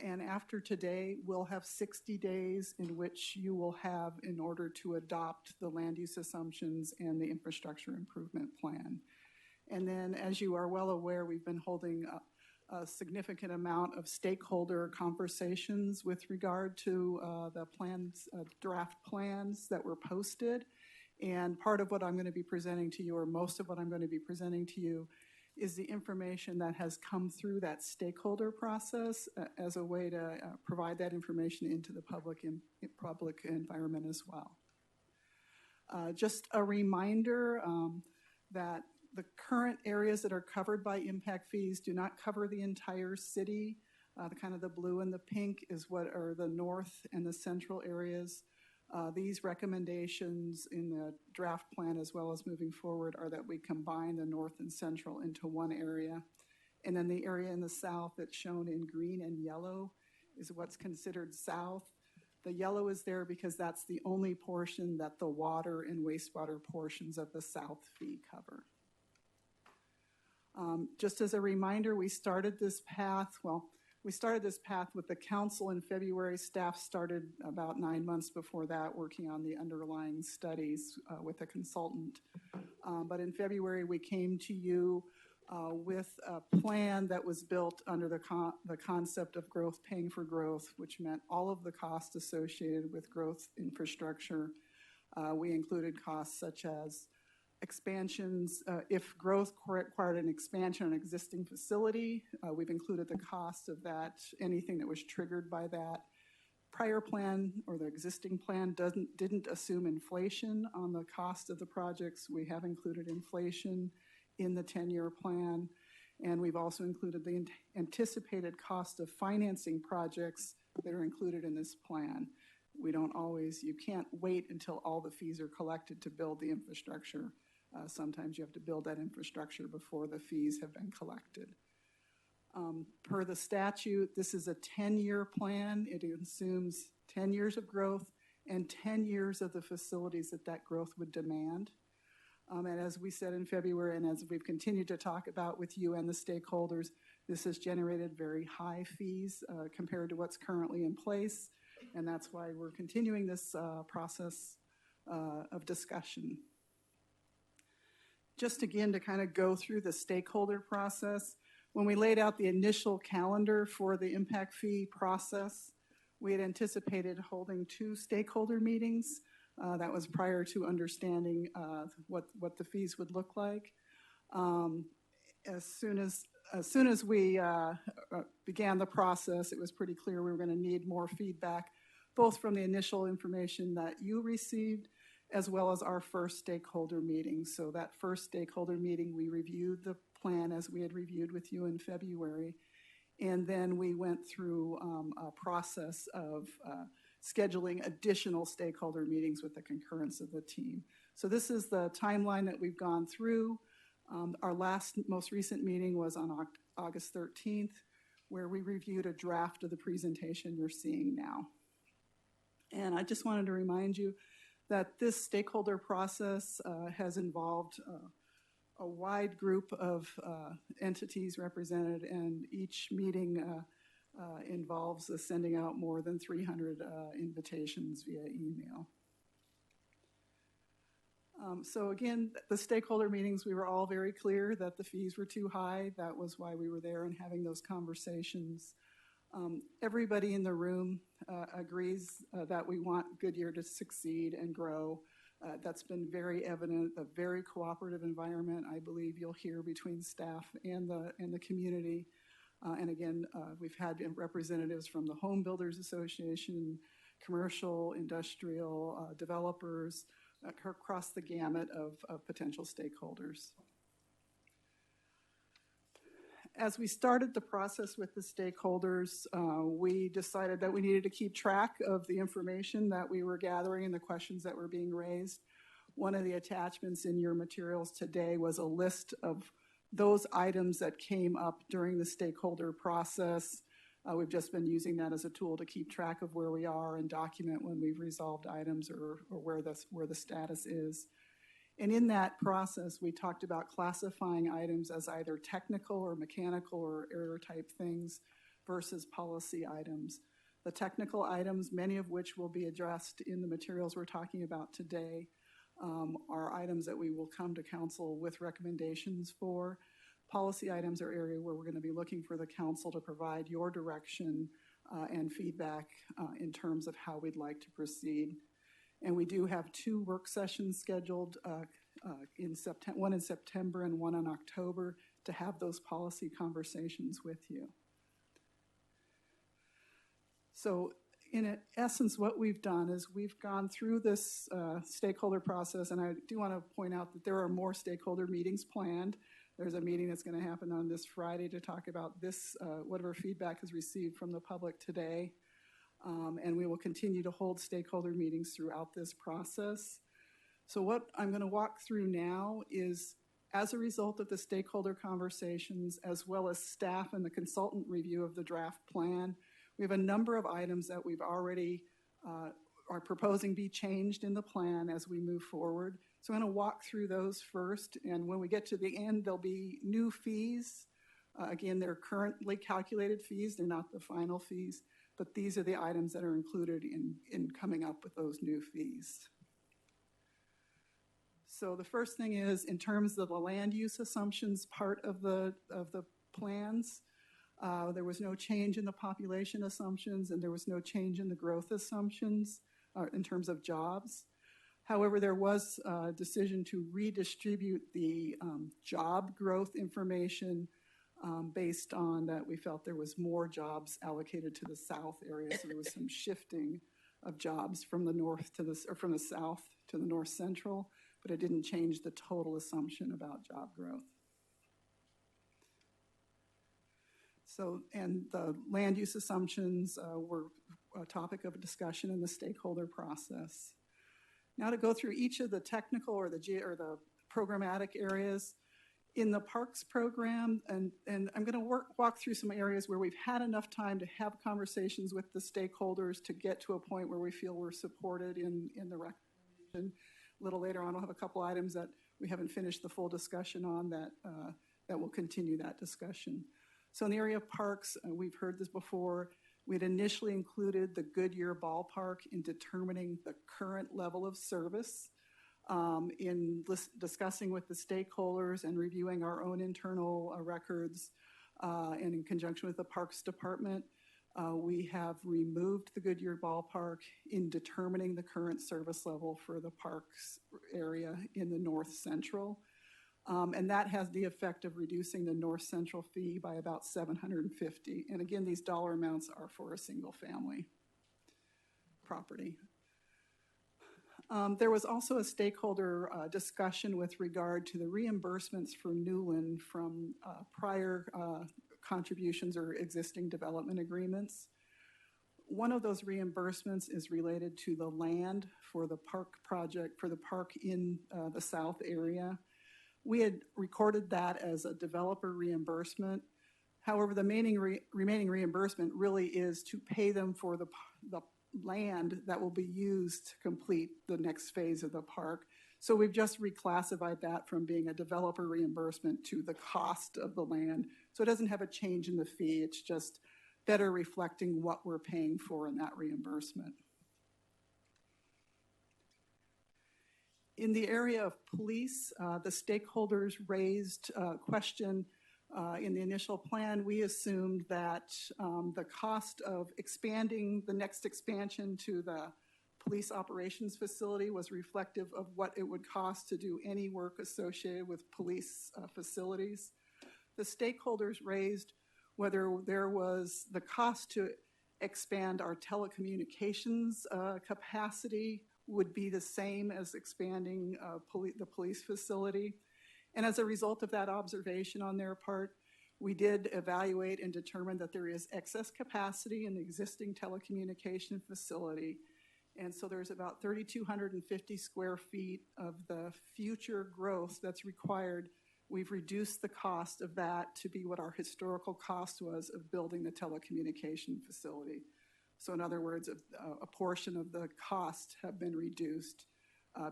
S18: And after today, we'll have 60 days in which you will have in order to adopt the land use assumptions and the infrastructure improvement plan. And then, as you are well aware, we've been holding a significant amount of stakeholder conversations with regard to the plans, draft plans that were posted. And part of what I'm going to be presenting to you, or most of what I'm going to be presenting to you, is the information that has come through that stakeholder process as a way to provide that information into the public environment as well. Just a reminder that the current areas that are covered by impact fees do not cover the entire city. The kind of the blue and the pink is what are the north and the central areas. These recommendations in the draft plan, as well as moving forward, are that we combine the north and central into one area. And then the area in the south that's shown in green and yellow is what's considered south. The yellow is there because that's the only portion that the water and wastewater portions of the south fee cover. Just as a reminder, we started this path with the council in February. Staff started about 9 months before that working on the underlying studies with a consultant. But in February, we came to you with a plan that was built under the concept of growth paying for growth, which meant all of the costs associated with growth infrastructure. We included costs such as expansions. If growth required an expansion on an existing facility, we've included the cost of that, anything that was triggered by that. Prior plan, or the existing plan, didn't assume inflation on the cost of the projects. We have included inflation in the 10-year plan, and we've also included the anticipated cost of financing projects that are included in this plan. You can't wait until all the fees are collected to build the infrastructure. Sometimes you have to build that infrastructure before the fees have been collected. Per the statute, this is a 10-year plan. It assumes 10 years of growth and 10 years of the facilities that growth would demand. And as we said in February, and as we've continued to talk about with you and the stakeholders, this has generated very high fees compared to what's currently in place. And that's why we're continuing this process of discussion. Just again to kind of go through the stakeholder process, when we laid out the initial calendar for the impact fee process, we had anticipated holding 2 stakeholder meetings. That was prior to understanding what the fees would look like. As soon as we began the process, it was pretty clear we were going to need more feedback, both from the initial information that you received, as well as our first stakeholder meeting. So that first stakeholder meeting, we reviewed the plan as we had reviewed with you in February. And then we went through a process of scheduling additional stakeholder meetings with the concurrence of the team. So this is the timeline that we've gone through. Our most recent meeting was on August 13th, where we reviewed a draft of the presentation you're seeing now. And I just wanted to remind you that this stakeholder process has involved a wide group of entities represented, and each meeting involves sending out more than 300 invitations via email. So again, the stakeholder meetings, we were all very clear that the fees were too high. That was why we were there and having those conversations. Everybody in the room agrees that we want Goodyear to succeed and grow. That's been very evident, a very cooperative environment, I believe you'll hear between staff and the community. And again, we've had representatives from the Home Builders Association, commercial, industrial, developers, across the gamut of potential stakeholders. As we started the process with the stakeholders, we decided that we needed to keep track of the information that we were gathering and the questions that were being raised. One of the attachments in your materials today was a list of those items that came up during the stakeholder process. We've just been using that as a tool to keep track of where we are and document when we've resolved items or where the status is. And in that process, we talked about classifying items as either technical or mechanical or error type things versus policy items. The technical items, many of which will be addressed in the materials we're talking about today, are items that we will come to council with recommendations for. Policy items are area where we're going to be looking for the council to provide your direction and feedback in terms of how we'd like to proceed. And we do have 2 work sessions scheduled, one in September and one in October, to have those policy conversations with you. So in essence, what we've done is we've gone through this stakeholder process, and I do want to point out that there are more stakeholder meetings planned. There's a meeting that's going to happen on this Friday to talk about this, whatever feedback is received from the public today. And we will continue to hold stakeholder meetings throughout this process. So what I'm going to walk through now is, as a result of the stakeholder conversations, as well as staff and the consultant review of the draft plan, we have a number of items that we've already are proposing be changed in the plan as we move forward. So I'm going to walk through those first, and when we get to the end, there'll be new fees. Again, they're currently calculated fees. They're not the final fees, but these are the items that are included in coming up with those new fees. So the first thing is, in terms of the land use assumptions part of the plans, there was no change in the population assumptions, and there was no change in the growth assumptions in terms of jobs. However, there was a decision to redistribute the job growth information based on that we felt there was more jobs allocated to the south area. So there was some shifting of jobs from the north to from the south to the north central, but it didn't change the total assumption about job growth. So, and the land use assumptions were a topic of discussion in the stakeholder process. Now to go through each of the technical or the programmatic areas in the parks program, and I'm going to walk through some areas where we've had enough time to have conversations with the stakeholders to get to a point where we feel we're supported in the recommendation. A little later on, we'll have a couple items that we haven't finished the full discussion on that will continue that discussion. So in the area of parks, we've heard this before, we'd initially included the Goodyear Ballpark in determining the current level of service. In discussing with the stakeholders and reviewing our own internal records, and in conjunction with the Parks Department, we have removed the Goodyear Ballpark in determining the current service level for the parks area in the North Central. And that has the effect of reducing the North Central fee by about $750. And again, these dollar amounts are for a single family property. There was also a stakeholder discussion with regard to the reimbursements for Newland from prior contributions or existing development agreements. One of those reimbursements is related to the land for the park project, for the park in the south area. We had recorded that as a developer reimbursement. However, the remaining reimbursement really is to pay them for the land that will be used to complete the next phase of the park. So we've just reclassified that from being a developer reimbursement to the cost of the land. So it doesn't have a change in the fee. It's just better reflecting what we're paying for in that reimbursement. In the area of police, the stakeholders raised a question in the initial plan. We assumed that the cost of expanding the next expansion to the police operations facility was reflective of what it would cost to do any work associated with police facilities. The stakeholders raised whether there was the cost to expand our telecommunications capacity would be the same as expanding the police facility. And as a result of that observation on their part, we did evaluate and determine that there is excess capacity in the existing telecommunication facility. And so there's about 3,250 square feet of the future growth that's required. We've reduced the cost of that to be what our historical cost was of building the telecommunication facility. So in other words, a portion of the cost have been reduced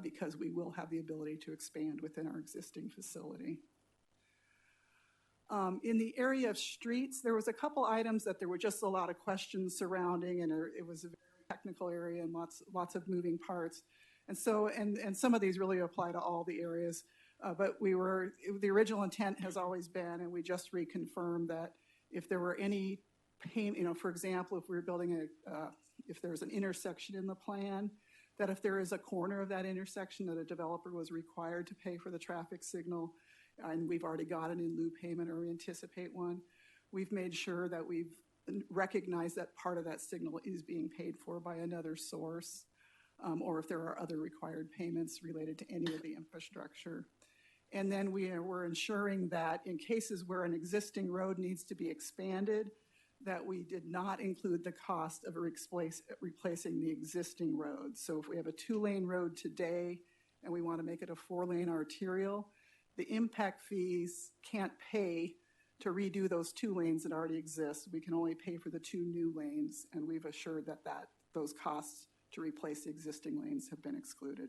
S18: because we will have the ability to expand within our existing facility. In the area of streets, there was a couple items that there were just a lot of questions surrounding, and it was a very technical area and lots of moving parts. And so, and some of these really apply to all the areas, but the original intent has always been, and we just reconfirmed that if there were any for example, if we were building if there's an intersection in the plan, that if there is a corner of that intersection that a developer was required to pay for the traffic signal, and we've already got an in lieu payment or we anticipate one, we've made sure that we've recognized that part of that signal is being paid for by another source, or if there are other required payments related to any of the infrastructure. And then we're ensuring that in cases where an existing road needs to be expanded, that we did not include the cost of replacing the existing road. So if we have a 2-lane road today and we want to make it a 4-lane arterial, the impact fees can't pay to redo those 2 lanes that already exist. We can only pay for the 2 new lanes, and we've assured that those costs to replace the existing lanes have been excluded.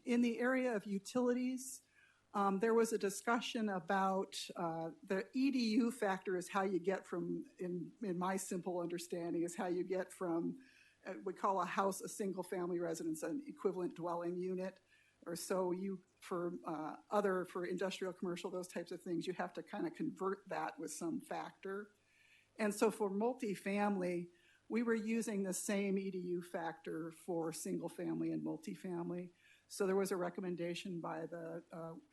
S18: In the area of utilities, there was a discussion about the EDU factor is how you get from, in my simple understanding, is how you get from, we call a house a single family residence, an equivalent dwelling unit, or so for industrial, commercial, those types of things, you have to kind of convert that with some factor. And so for multifamily, we were using the same EDU factor for single family and multifamily. So there was a recommendation by the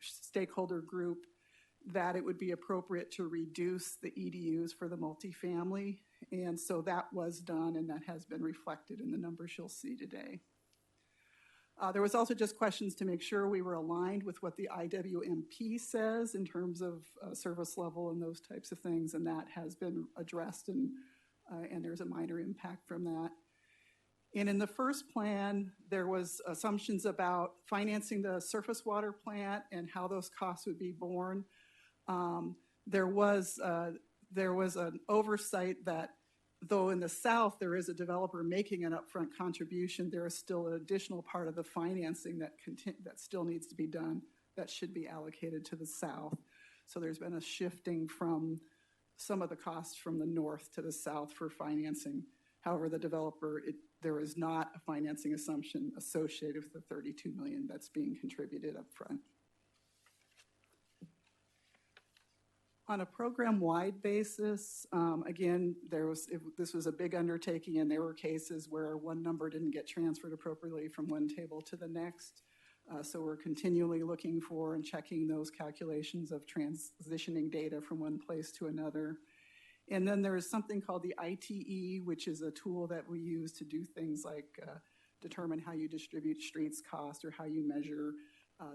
S18: stakeholder group that it would be appropriate to reduce the EDUs for the multifamily. And so that was done, and that has been reflected in the numbers you'll see today. There was also just questions to make sure we were aligned with what the IWMP says in terms of service level and those types of things, and that has been addressed, and there's a minor impact from that. And in the first plan, there was assumptions about financing the surface water plant and how those costs would be borne. There was an oversight that though in the south there is a developer making an upfront contribution, there is still an additional part of the financing that still needs to be done that should be allocated to the south. So there's been a shifting from some of the costs from the north to the south for financing. However, the developer, there is not a financing assumption associated with the $32 million that's being contributed up front. On a program-wide basis, again, this was a big undertaking, and there were cases where one number didn't get transferred appropriately from one table to the next. So we're continually looking for and checking those calculations of transitioning data from one place to another. And then there is something called the ITE, which is a tool that we use to do things like determine how you distribute streets cost or how you measure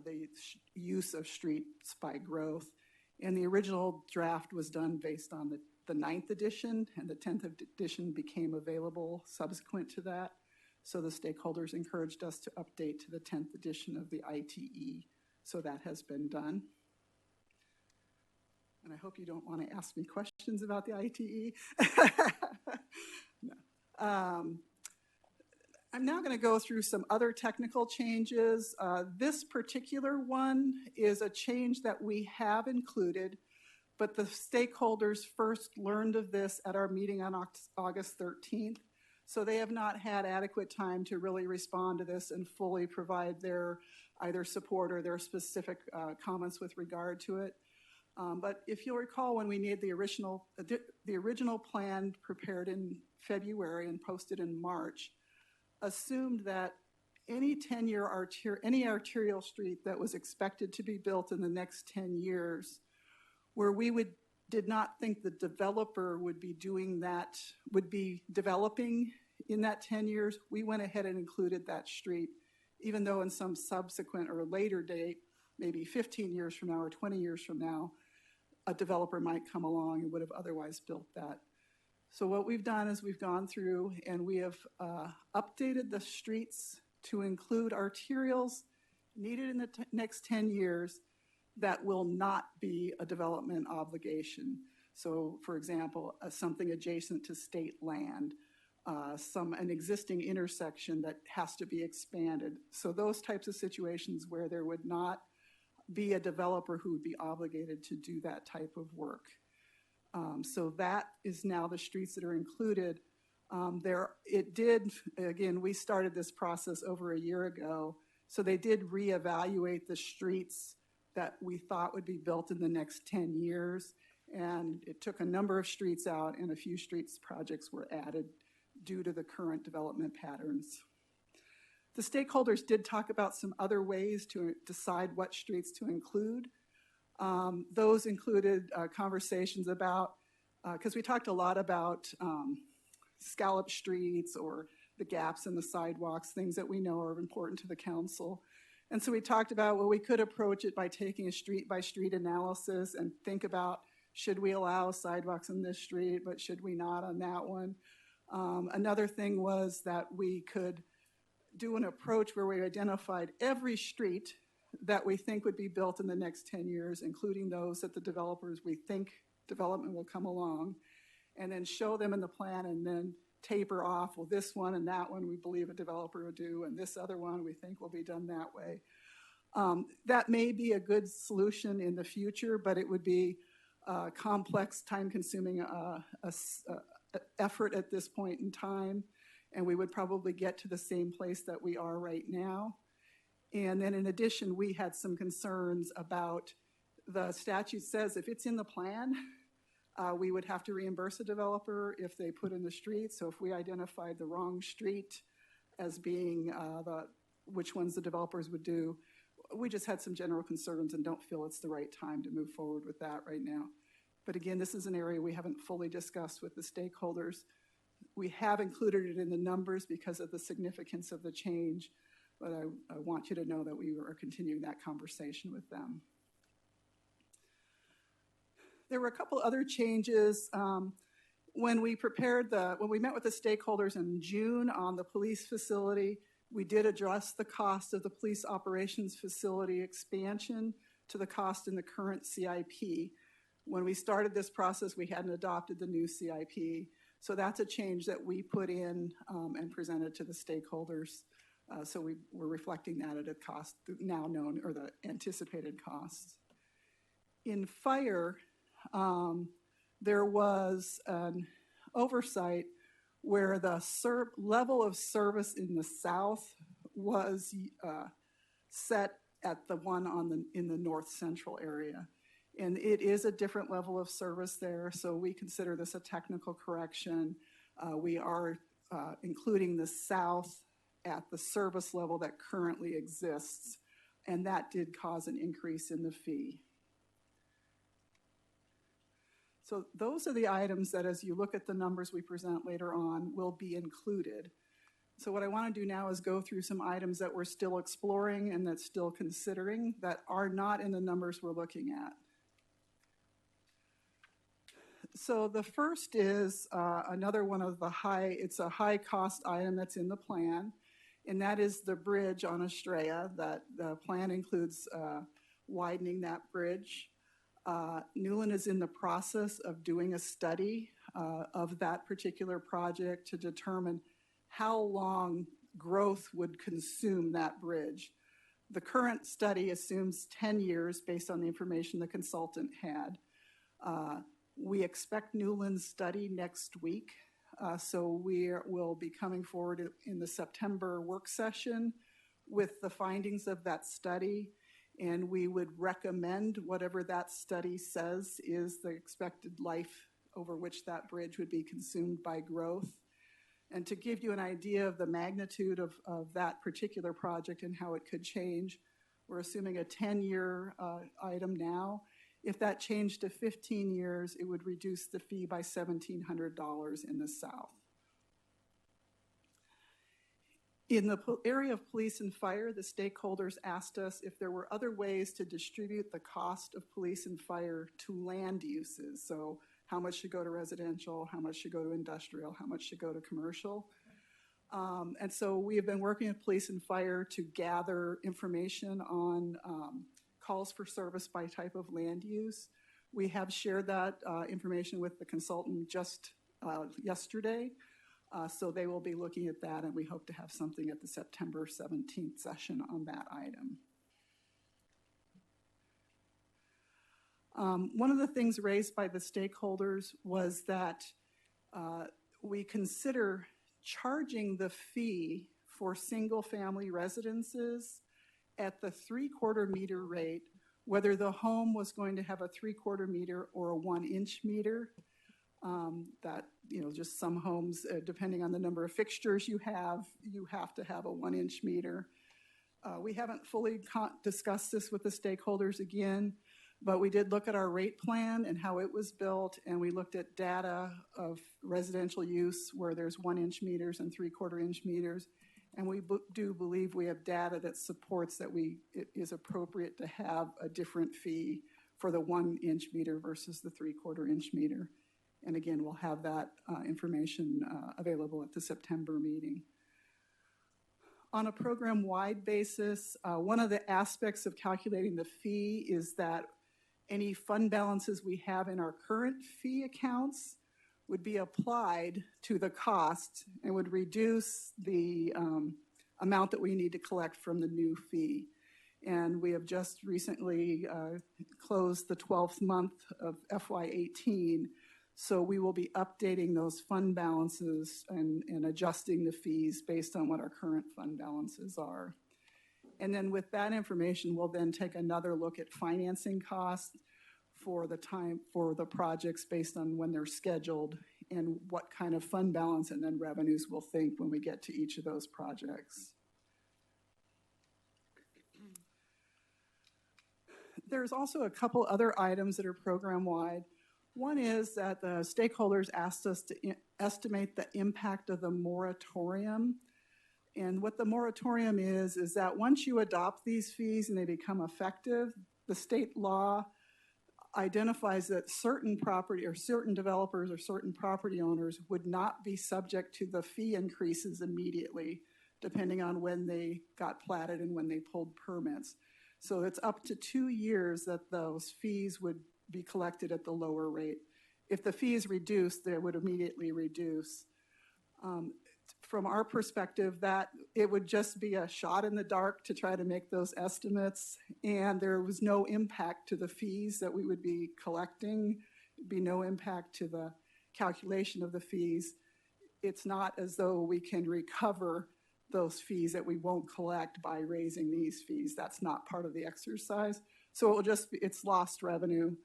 S18: the use of streets by growth. And the original draft was done based on the 9th edition, and the 10th edition became available subsequent to that. So the stakeholders encouraged us to update to the 10th edition of the ITE. So that has been done. And I hope you don't want to ask me questions about the ITE. No. I'm now going to go through some other technical changes. This particular one is a change that we have included but the stakeholders first learned of this at our meeting on August 13th. So they have not had adequate time to really respond to this and fully provide their either support or their specific comments with regard to it. But if you'll recall, when we made the original plan prepared in February and posted in March, assumed that any 10-year any arterial street that was expected to be built in the next 10 years, where we did not think the developer would be doing that, would be developing in that 10 years, we went ahead and included that street, even though in some subsequent or later date, maybe 15 years from now or 20 years from now, a developer might come along and would have otherwise built that. So what we've done is we've gone through and we have updated the streets to include arterials needed in the next 10 years that will not be a development obligation. So for example, something adjacent to state land, an existing intersection that has to be expanded. So those types of situations where there would not be a developer who would be obligated to do that type of work. So that is now the streets that are included. Again, we started this process over a year ago, so they did reevaluate the streets that we thought would be built in the next 10 years, and it took a number of streets out, and a few streets projects were added due to the current development patterns. The stakeholders did talk about some other ways to decide what streets to include. Those included conversations about, because we talked a lot about scallop streets or the gaps in the sidewalks, things that we know are important to the council. And so we talked about, well, we could approach it by taking a street-by-street analysis and think about, should we allow sidewalks on this street, but should we not on that one? Another thing was that we could do an approach where we identified every street that we think would be built in the next 10 years, including those that the developers we think development will come along, and then show them in the plan and then taper off, well, this one and that one we believe a developer will do, and this other one we think will be done that way. That may be a good solution in the future, but it would be complex, time-consuming effort at this point in time, and we would probably get to the same place that we are right now. And then in addition, we had some concerns about the statute says if it's in the plan, we would have to reimburse a developer if they put in the street. So if we identified the wrong street as being which ones the developers would do, we just had some general concerns and don't feel it's the right time to move forward with that right now. But again, this is an area we haven't fully discussed with the stakeholders. We have included it in the numbers because of the significance of the change, but I want you to know that we are continuing that conversation with them. There were a couple other changes. When we met with the stakeholders in June on the police facility, we did address the cost of the police operations facility expansion to the cost in the current CIP. When we started this process, we hadn't adopted the new CIP. So that's a change that we put in and presented to the stakeholders. So we're reflecting that at a cost now known, or the anticipated costs. In fire, there was an oversight where the level of service in the south was set at the one in the north central area. And it is a different level of service there, so we consider this a technical correction. We are including the south at the service level that currently exists, and that did cause an increase in the fee. So those are the items that, as you look at the numbers we present later on, will be included. So what I want to do now is go through some items that we're still exploring and that's still considering that are not in the numbers we're looking at. So the first is another one of the it's a high cost item that's in the plan, and that is the bridge on Estrella. That the plan includes widening that bridge. Newland is in the process of doing a study of that particular project to determine how long growth would consume that bridge. The current study assumes 10 years based on the information the consultant had. We expect Newland's study next week, so we'll be coming forward in the September work session with the findings of that study, and we would recommend whatever that study says is the expected life over which that bridge would be consumed by growth. And to give you an idea of the magnitude of that particular project and how it could change, we're assuming a 10-year item now. If that changed to 15 years, it would reduce the fee by $1,700 in the South. In the area of police and fire, the stakeholders asked us if there were other ways to distribute the cost of police and fire to land uses. So how much should go to residential, how much should go to industrial, how much should go to commercial. And so we have been working with police and fire to gather information on calls for service by type of land use. We have shared that information with the consultant just yesterday, so they will be looking at that, and we hope to have something at the September 17th session on that item. One of the things raised by the stakeholders was that we consider charging the fee for single-family residences at the 3/4 meter rate, whether the home was going to have a 3/4 meter or a 1-inch meter. That, just some homes, depending on the number of fixtures you have to have a 1-inch meter. We haven't fully discussed this with the stakeholders again, but we did look at our rate plan and how it was built, and we looked at data of residential use where there's 1-inch meters and 3/4 inch meters. And we do believe we have data that supports that it is appropriate to have a different fee for the 1-inch meter versus the 3/4 inch meter. And again, we'll have that information available at the September meeting. On a program-wide basis, one of the aspects of calculating the fee is that any fund balances we have in our current fee accounts would be applied to the cost and would reduce the amount that we need to collect from the new fee. And we have just recently closed the 12th month of FY18, so we will be updating those fund balances and adjusting the fees based on what our current fund balances are. And then with that information, we'll then take another look at financing costs for the projects based on when they're scheduled and what kind of fund balance and then revenues we'll think when we get to each of those projects. There's also a couple other items that are program-wide. One is that the stakeholders asked us to estimate the impact of the moratorium. And what the moratorium is that once you adopt these fees and they become effective, the state law identifies that certain property or certain developers or certain property owners would not be subject to the fee increases immediately, depending on when they got platted and when they pulled permits. So it's up to 2 years that those fees would be collected at the lower rate. If the fee is reduced, they would immediately reduce. From our perspective, that it would just be a shot in the dark to try to make those estimates, and there was no impact to the fees that we would be collecting. There'd be no impact to the calculation of the fees. It's not as though we can recover those fees that we won't collect by raising these fees. That's not part of the exercise. So it will just be, it's lost revenue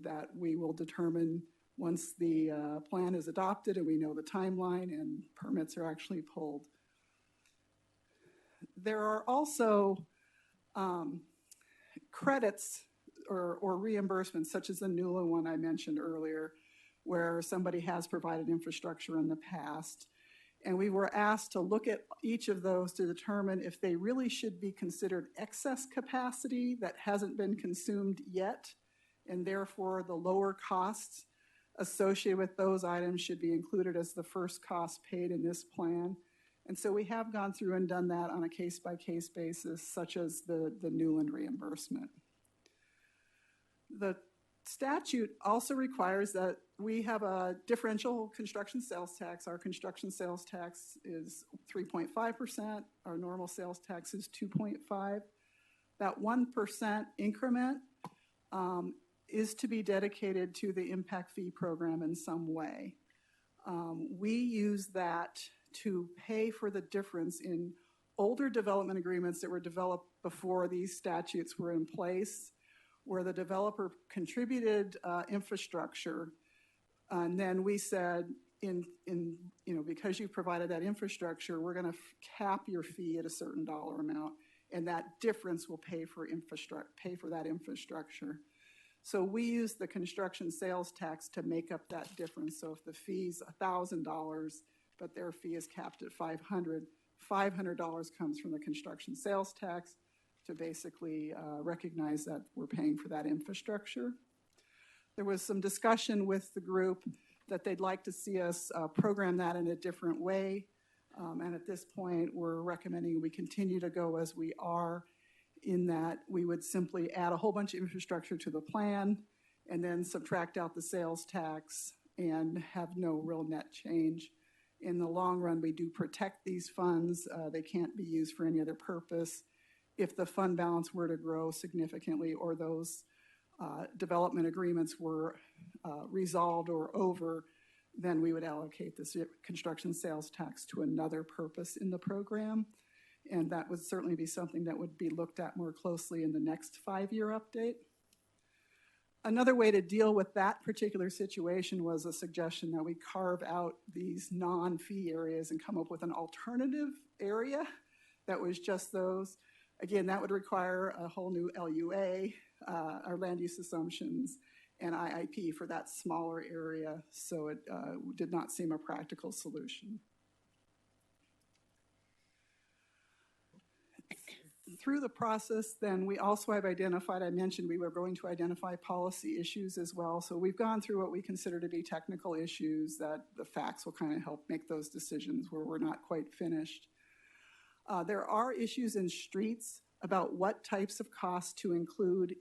S18: that we will determine once the plan is adopted and we know the timeline and permits are actually pulled. There are also credits or reimbursements, such as the Newland one I mentioned earlier, where somebody has provided infrastructure in the past. And we were asked to look at each of those to determine if they really should be considered excess capacity that hasn't been consumed yet, and therefore the lower costs associated with those items should be included as the first cost paid in this plan. And so we have gone through and done that on a case-by-case basis, such as the Newland reimbursement. The statute also requires that we have a differential construction sales tax. Our construction sales tax is 3.5%. Our normal sales tax is 2.5%. That 1% increment is to be dedicated to the impact fee program in some way. We use that to pay for the difference in older development agreements that were developed before these statutes were in place, where the developer contributed infrastructure, and then we said, because you provided that infrastructure, we're going to cap your fee at a certain dollar amount, and that difference will pay for that infrastructure. So we use the construction sales tax to make up that difference. So if the fee's $1,000, but their fee is capped at $500 comes from the construction sales tax to basically recognize that we're paying for that infrastructure. There was some discussion with the group that they'd like to see us program that in a different way. And at this point, we're recommending we continue to go as we are, in that we would simply add a whole bunch of infrastructure to the plan and then subtract out the sales tax and have no real net change. In the long run, we do protect these funds. They can't be used for any other purpose. If the fund balance were to grow significantly, or those development agreements were resolved or over, then we would allocate the construction sales tax to another purpose in the program. And that would certainly be something that would be looked at more closely in the next 5-year update. Another way to deal with that particular situation was a suggestion that we carve out these non-fee areas and come up with an alternative area that was just those. Again, that would require a whole new LUA, our land use assumptions, and IIP for that smaller area, so it did not seem a practical solution. Through the process, then, we also have identified, I mentioned we were going to identify policy issues as well. So we've gone through what we consider to be technical issues that the facts will kind of help make those decisions where we're not quite finished. There are issues in streets about what types of costs to include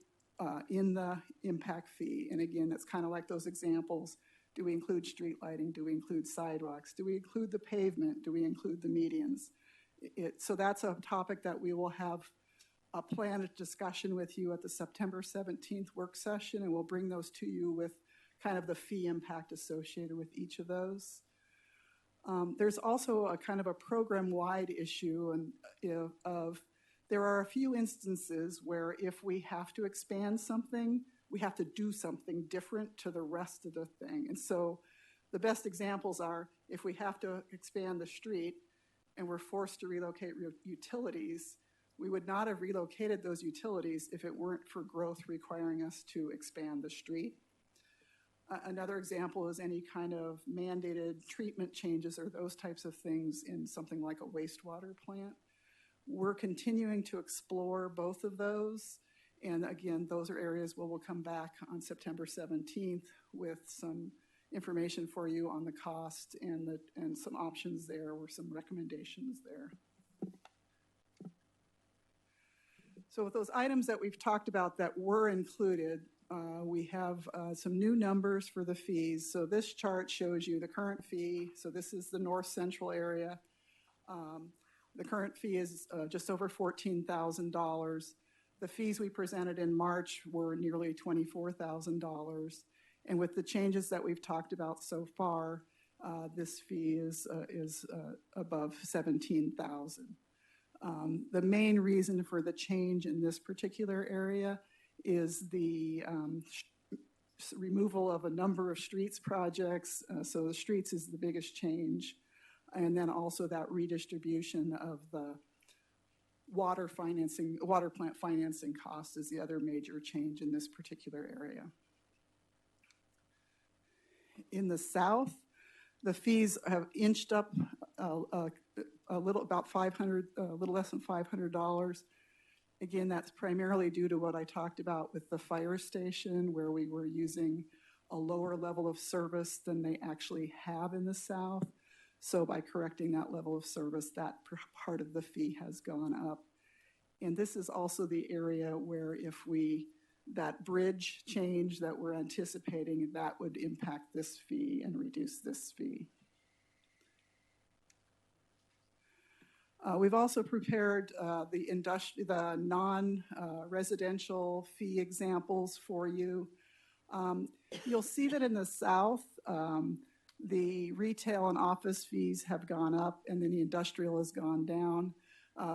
S18: in the impact fee. And again, it's kind of like those examples. Do we include street lighting? Do we include sidewalks? Do we include the pavement? Do we include the medians? So that's a topic that we will have a planned discussion with you at the September 17th work session, and we'll bring those to you with kind of the fee impact associated with each of those. There's also a kind of a program-wide issue of there are a few instances where if we have to expand something, we have to do something different to the rest of the thing. And so the best examples are if we have to expand the street and we're forced to relocate utilities, we would not have relocated those utilities if it weren't for growth requiring us to expand the street. Another example is any kind of mandated treatment changes or those types of things in something like a wastewater plant. We're continuing to explore both of those. And again, those are areas where we'll come back on September 17th with some information for you on the cost and some options there or some recommendations there. So with those items that we've talked about that were included, we have some new numbers for the fees. So this chart shows you the current fee. So this is the north central area. The current fee is just over $14,000. The fees we presented in March were nearly $24,000. And with the changes that we've talked about so far, this fee is above $17,000. The main reason for the change in this particular area is the removal of a number of streets projects. So the streets is the biggest change. And then also that redistribution of the water plant financing cost is the other major change in this particular area. In the south, the fees have inched up a little, about $500, a little less than $500. Again, that's primarily due to what I talked about with the fire station, where we were using a lower level of service than they actually have in the south. So by correcting that level of service, that part of the fee has gone up. And this is also the area where if that bridge change that we're anticipating, that would impact this fee and reduce this fee. We've also prepared the non-residential fee examples for you. You'll see that in the south, the retail and office fees have gone up, and then the industrial has gone down.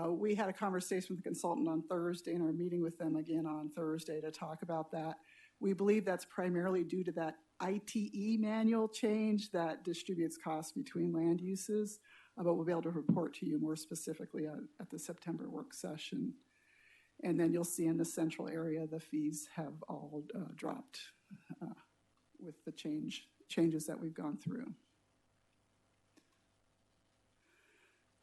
S18: We had a conversation with the consultant on Thursday and are meeting with them again on Thursday to talk about that. We believe that's primarily due to that ITE manual change that distributes costs between land uses, but we'll be able to report to you more specifically at the September work session. And then you'll see in the central area, the fees have all dropped with the changes that we've gone through.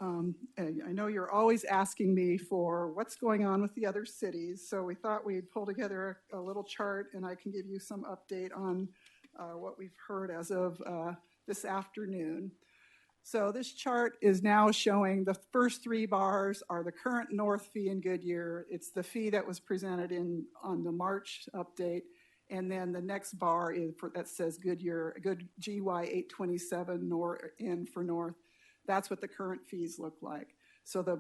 S18: I know you're always asking me for what's going on with the other cities, so we thought we'd pull together a little chart, and I can give you some update on what we've heard as of this afternoon. So this chart is now showing the first three bars are the current north fee in Goodyear. It's the fee that was presented on the March update, and then the next bar is that says Goodyear, GY 827 in for north. That's what the current fees look like. So the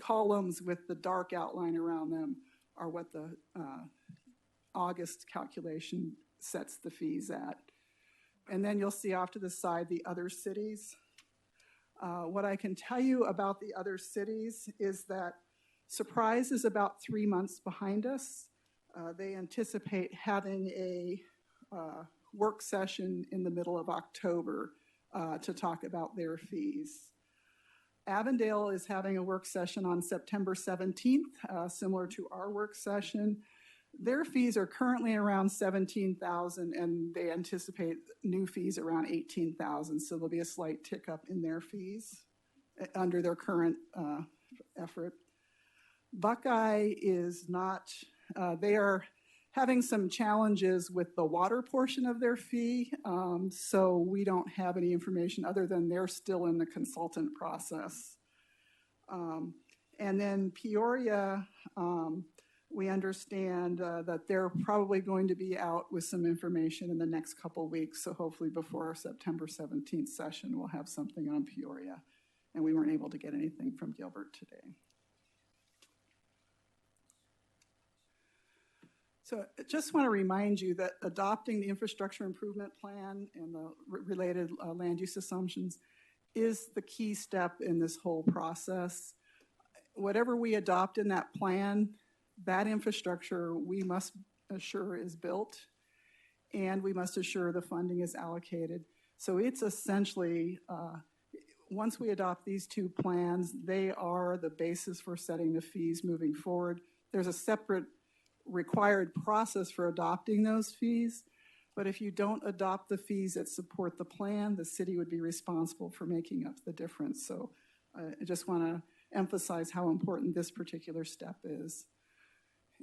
S18: columns with the dark outline around them are what the August calculation sets the fees at. And then you'll see off to the side the other cities. What I can tell you about the other cities is that Surprise is about 3 months behind us. They anticipate having a work session in the middle of October to talk about their fees. Avondale is having a work session on September 17th, similar to our work session. Their fees are currently around $17,000, and they anticipate new fees around $18,000. So there'll be a slight tick up in their fees under their current effort. Buckeye is not, they are having some challenges with the water portion of their fee, so we don't have any information other than they're still in the consultant process. And then Peoria, we understand that they're probably going to be out with some information in the next couple weeks, so hopefully before our September 17th session, we'll have something on Peoria. And we weren't able to get anything from Gilbert today. So I just want to remind you that adopting the infrastructure improvement plan and the related land use assumptions is the key step in this whole process. Whatever we adopt in that plan, that infrastructure we must assure is built, and we must assure the funding is allocated. So it's essentially, once we adopt these two plans, they are the basis for setting the fees moving forward. There's a separate required process for adopting those fees, but if you don't adopt the fees that support the plan, the city would be responsible for making up the difference. So I just want to emphasize how important this particular step is.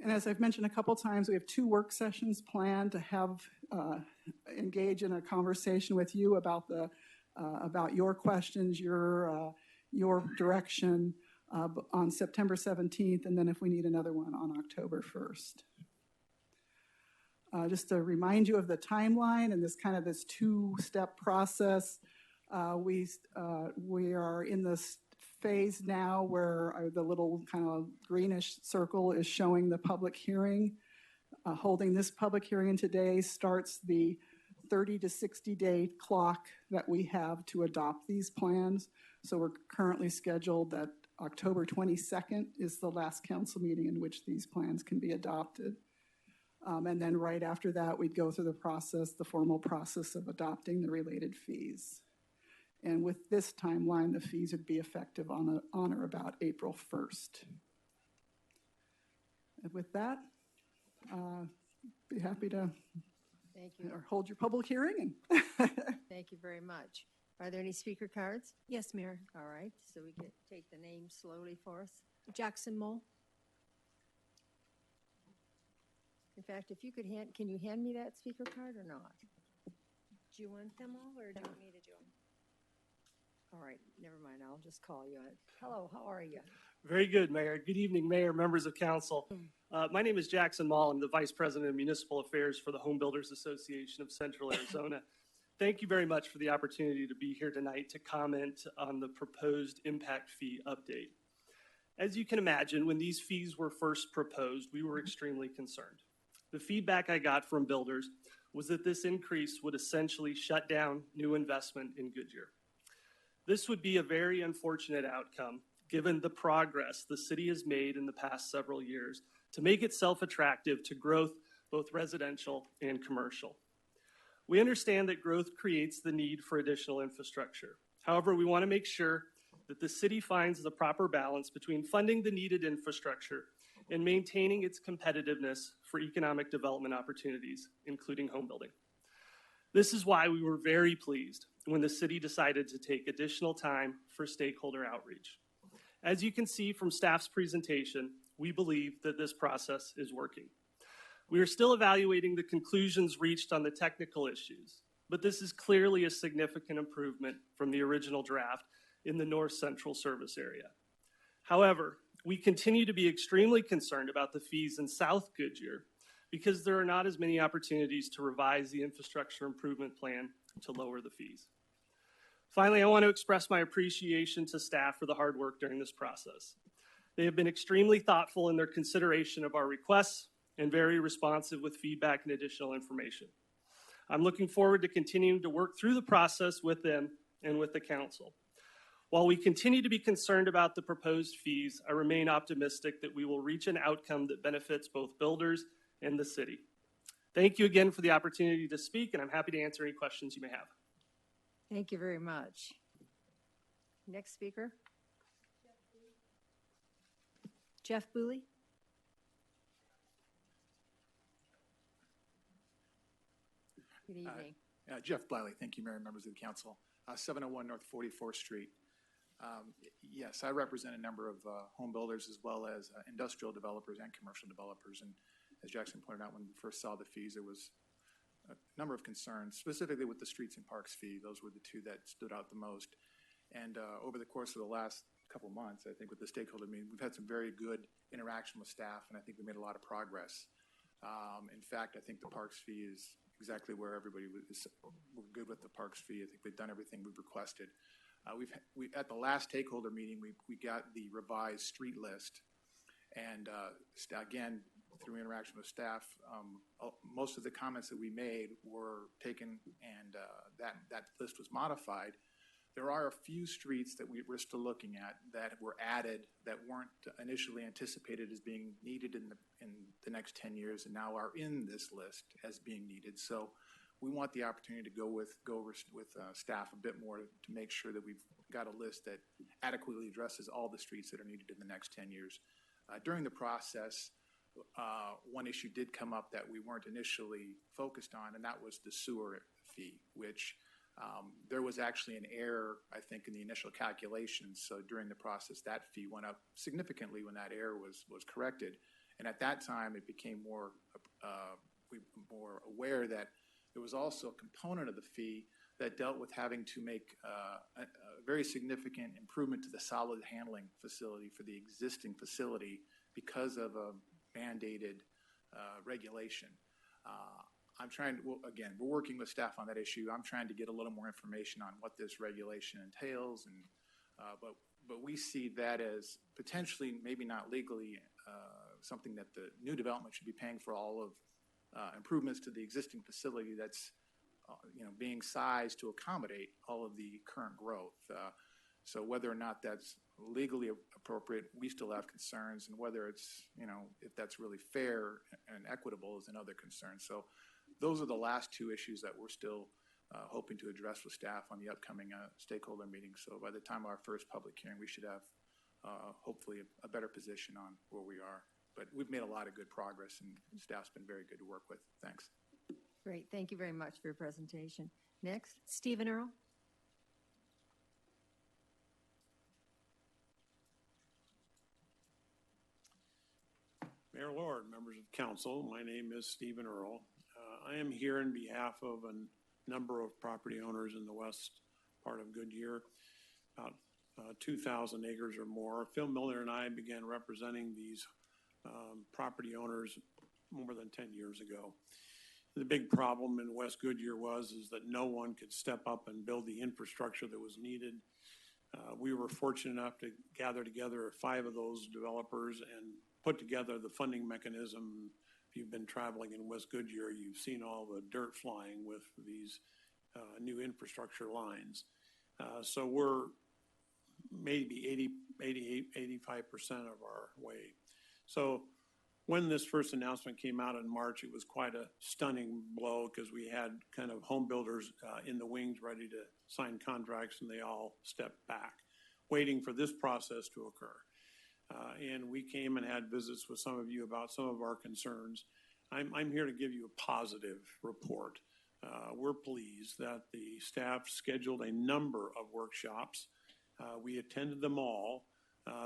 S18: And as I've mentioned a couple times, we have 2 work sessions planned to have engage in a conversation with you about your questions, your direction on September 17th, and then if we need another one on October 1st. Just to remind you of the timeline and this 2-step process, we are in this phase now where the little kind of greenish circle is showing the public hearing. Holding this public hearing today starts the 30 to 60 day clock that we have to adopt these plans. So we're currently scheduled that October 22nd is the last council meeting in which these plans can be adopted. And then right after that, we'd go through the formal process of adopting the related fees. And with this timeline, the fees would be effective on or about April 1st. And with that, be happy to
S1: Thank you.
S18: Hold your public hearing.
S1: Thank you very much. Are there any speaker cards?
S17: Yes, Mayor.
S1: All right, so we can take the names slowly for us.
S17: Jackson Mole.
S1: In fact, if you could can you hand me that speaker card or not?
S17: Do you want them all, or do you want me to do them?
S1: All right, never mind, I'll just call you. Hello, how are you?
S19: Very good, Mayor. Good evening, Mayor, members of council. My name is Jackson Mall. I'm the Vice President of Municipal Affairs for the Home Builders Association of Central Arizona. Thank you very much for the opportunity to be here tonight to comment on the proposed impact fee update. As you can imagine, when these fees were first proposed, we were extremely concerned. the feedback I got from builders was that this increase would essentially shut down new investment in Goodyear. This would be a very unfortunate outcome given the progress the city has made in the past several years to make itself attractive to growth, both residential and commercial. We understand that growth creates the need for additional infrastructure. However, we want to make sure that the city finds the proper balance between funding the needed infrastructure and maintaining its competitiveness for economic development opportunities, including home building. This is why we were very pleased when the city decided to take additional time for stakeholder outreach. As you can see from staff's presentation, we believe that this process is working. We are still evaluating the conclusions reached on the technical issues, but this is clearly a significant improvement from the original draft in the North Central service area. However, we continue to be extremely concerned about the fees in South Goodyear because there are not as many opportunities to revise the infrastructure improvement plan to lower the fees. Finally, I want to express my appreciation to staff for the hard work during this process. They have been extremely thoughtful in their consideration of our requests and very responsive with feedback and additional information. I'm looking forward to continuing to work through the process with them and with the council. While we continue to be concerned about the proposed fees, I remain optimistic that we will reach an outcome that benefits both builders and the city. Thank you again for the opportunity to speak, and I'm happy to answer any questions you may have.
S1: Thank you very much. Next speaker.
S17: Jeff Booley.
S1: Good evening.
S20: Jeff Bliley, thank you, Mayor and members of the council. 701 North 44th Street. Yes, I represent a number of home builders as well as industrial developers and commercial developers. And as Jackson pointed out, when we first saw the fees, there was a number of concerns, specifically with the streets and parks fee. Those were the two that stood out the most. And over the course of the last couple months, I think with the stakeholder meeting, we've had some very good interaction with staff, and I think we made a lot of progress. In fact, I think the parks fee is exactly where everybody was. We're good with the parks fee. I think they've done everything we've requested. At the last stakeholder meeting, we got the revised street list, and again, through interaction with staff, most of the comments that we made were taken, and that list was modified. There are a few streets that we're still looking at that were added that weren't initially anticipated as being needed in the next 10 years, and now are in this list as being needed. So we want the opportunity to go over with staff a bit more to make sure that we've got a list that adequately addresses all the streets that are needed in the next 10 years. During the process, one issue did come up that we weren't initially focused on, and that was the sewer fee, which there was actually an error, I think, in the initial calculations. So during the process, that fee went up significantly when that error was corrected. And at that time, it became more aware that there was also a component of the fee that dealt with having to make a very significant improvement to the solid handling facility for the existing facility because of a mandated regulation. I'm trying to, again, we're working with staff on that issue. I'm trying to get a little more information on what this regulation entails, and but we see that as potentially, maybe not legally, something that the new development should be paying for all of improvements to the existing facility that's being sized to accommodate all of the current growth. So whether or not that's legally appropriate, we still have concerns, and whether it's, if that's really fair and equitable is another concern. So those are the last two issues that we're still hoping to address with staff on the upcoming stakeholder meeting. So by the time of our first public hearing, we should have hopefully a better position on where we are. But we've made a lot of good progress, and staff's been very good to work with. Thanks.
S1: Great. Thank you very much for your presentation. Next.
S17: Stephen Earle.
S21: Mayor Lord, members of council, my name is Stephen Earle. I am here in behalf of a number of property owners in the west part of Goodyear, about 2,000 acres or more. Phil Miller and I began representing these property owners more than 10 years ago. The big problem in West Goodyear was that no one could step up and build the infrastructure that was needed. We were fortunate enough to gather together 5 of those developers and put together the funding mechanism you've been traveling in West Goodyear, you've seen all the dirt flying with these new infrastructure lines. So we're maybe 85% of our way. So when this first announcement came out in March, it was quite a stunning blow because we had kind of home builders in the wings ready to sign contracts, and they all stepped back, waiting for this process to occur. And we came and had visits with some of you about some of our concerns. I'm here to give you a positive report. We're pleased that the staff scheduled a number of workshops. We attended them all.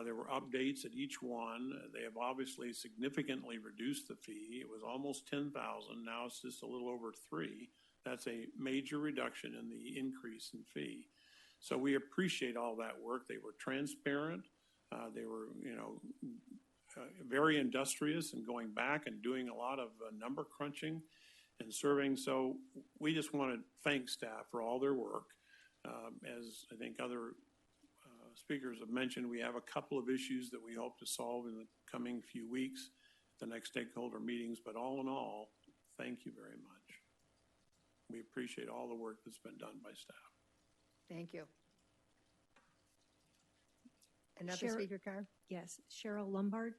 S21: There were updates at each one. They have obviously significantly reduced the fee. It was almost 10,000. Now it's just a little over 3. That's a major reduction in the increase in fee. So we appreciate all that work. They were transparent. They were, very industrious and going back and doing a lot of number crunching and surveying. So we just want to thank staff for all their work. As I think other speakers have mentioned, we have a couple of issues that we hope to solve in the coming few weeks, the next stakeholder meetings. But all in all, thank you very much. We appreciate all the work that's been done by staff.
S1: Thank you. Another speaker card?
S17: Yes, Cheryl Lombard.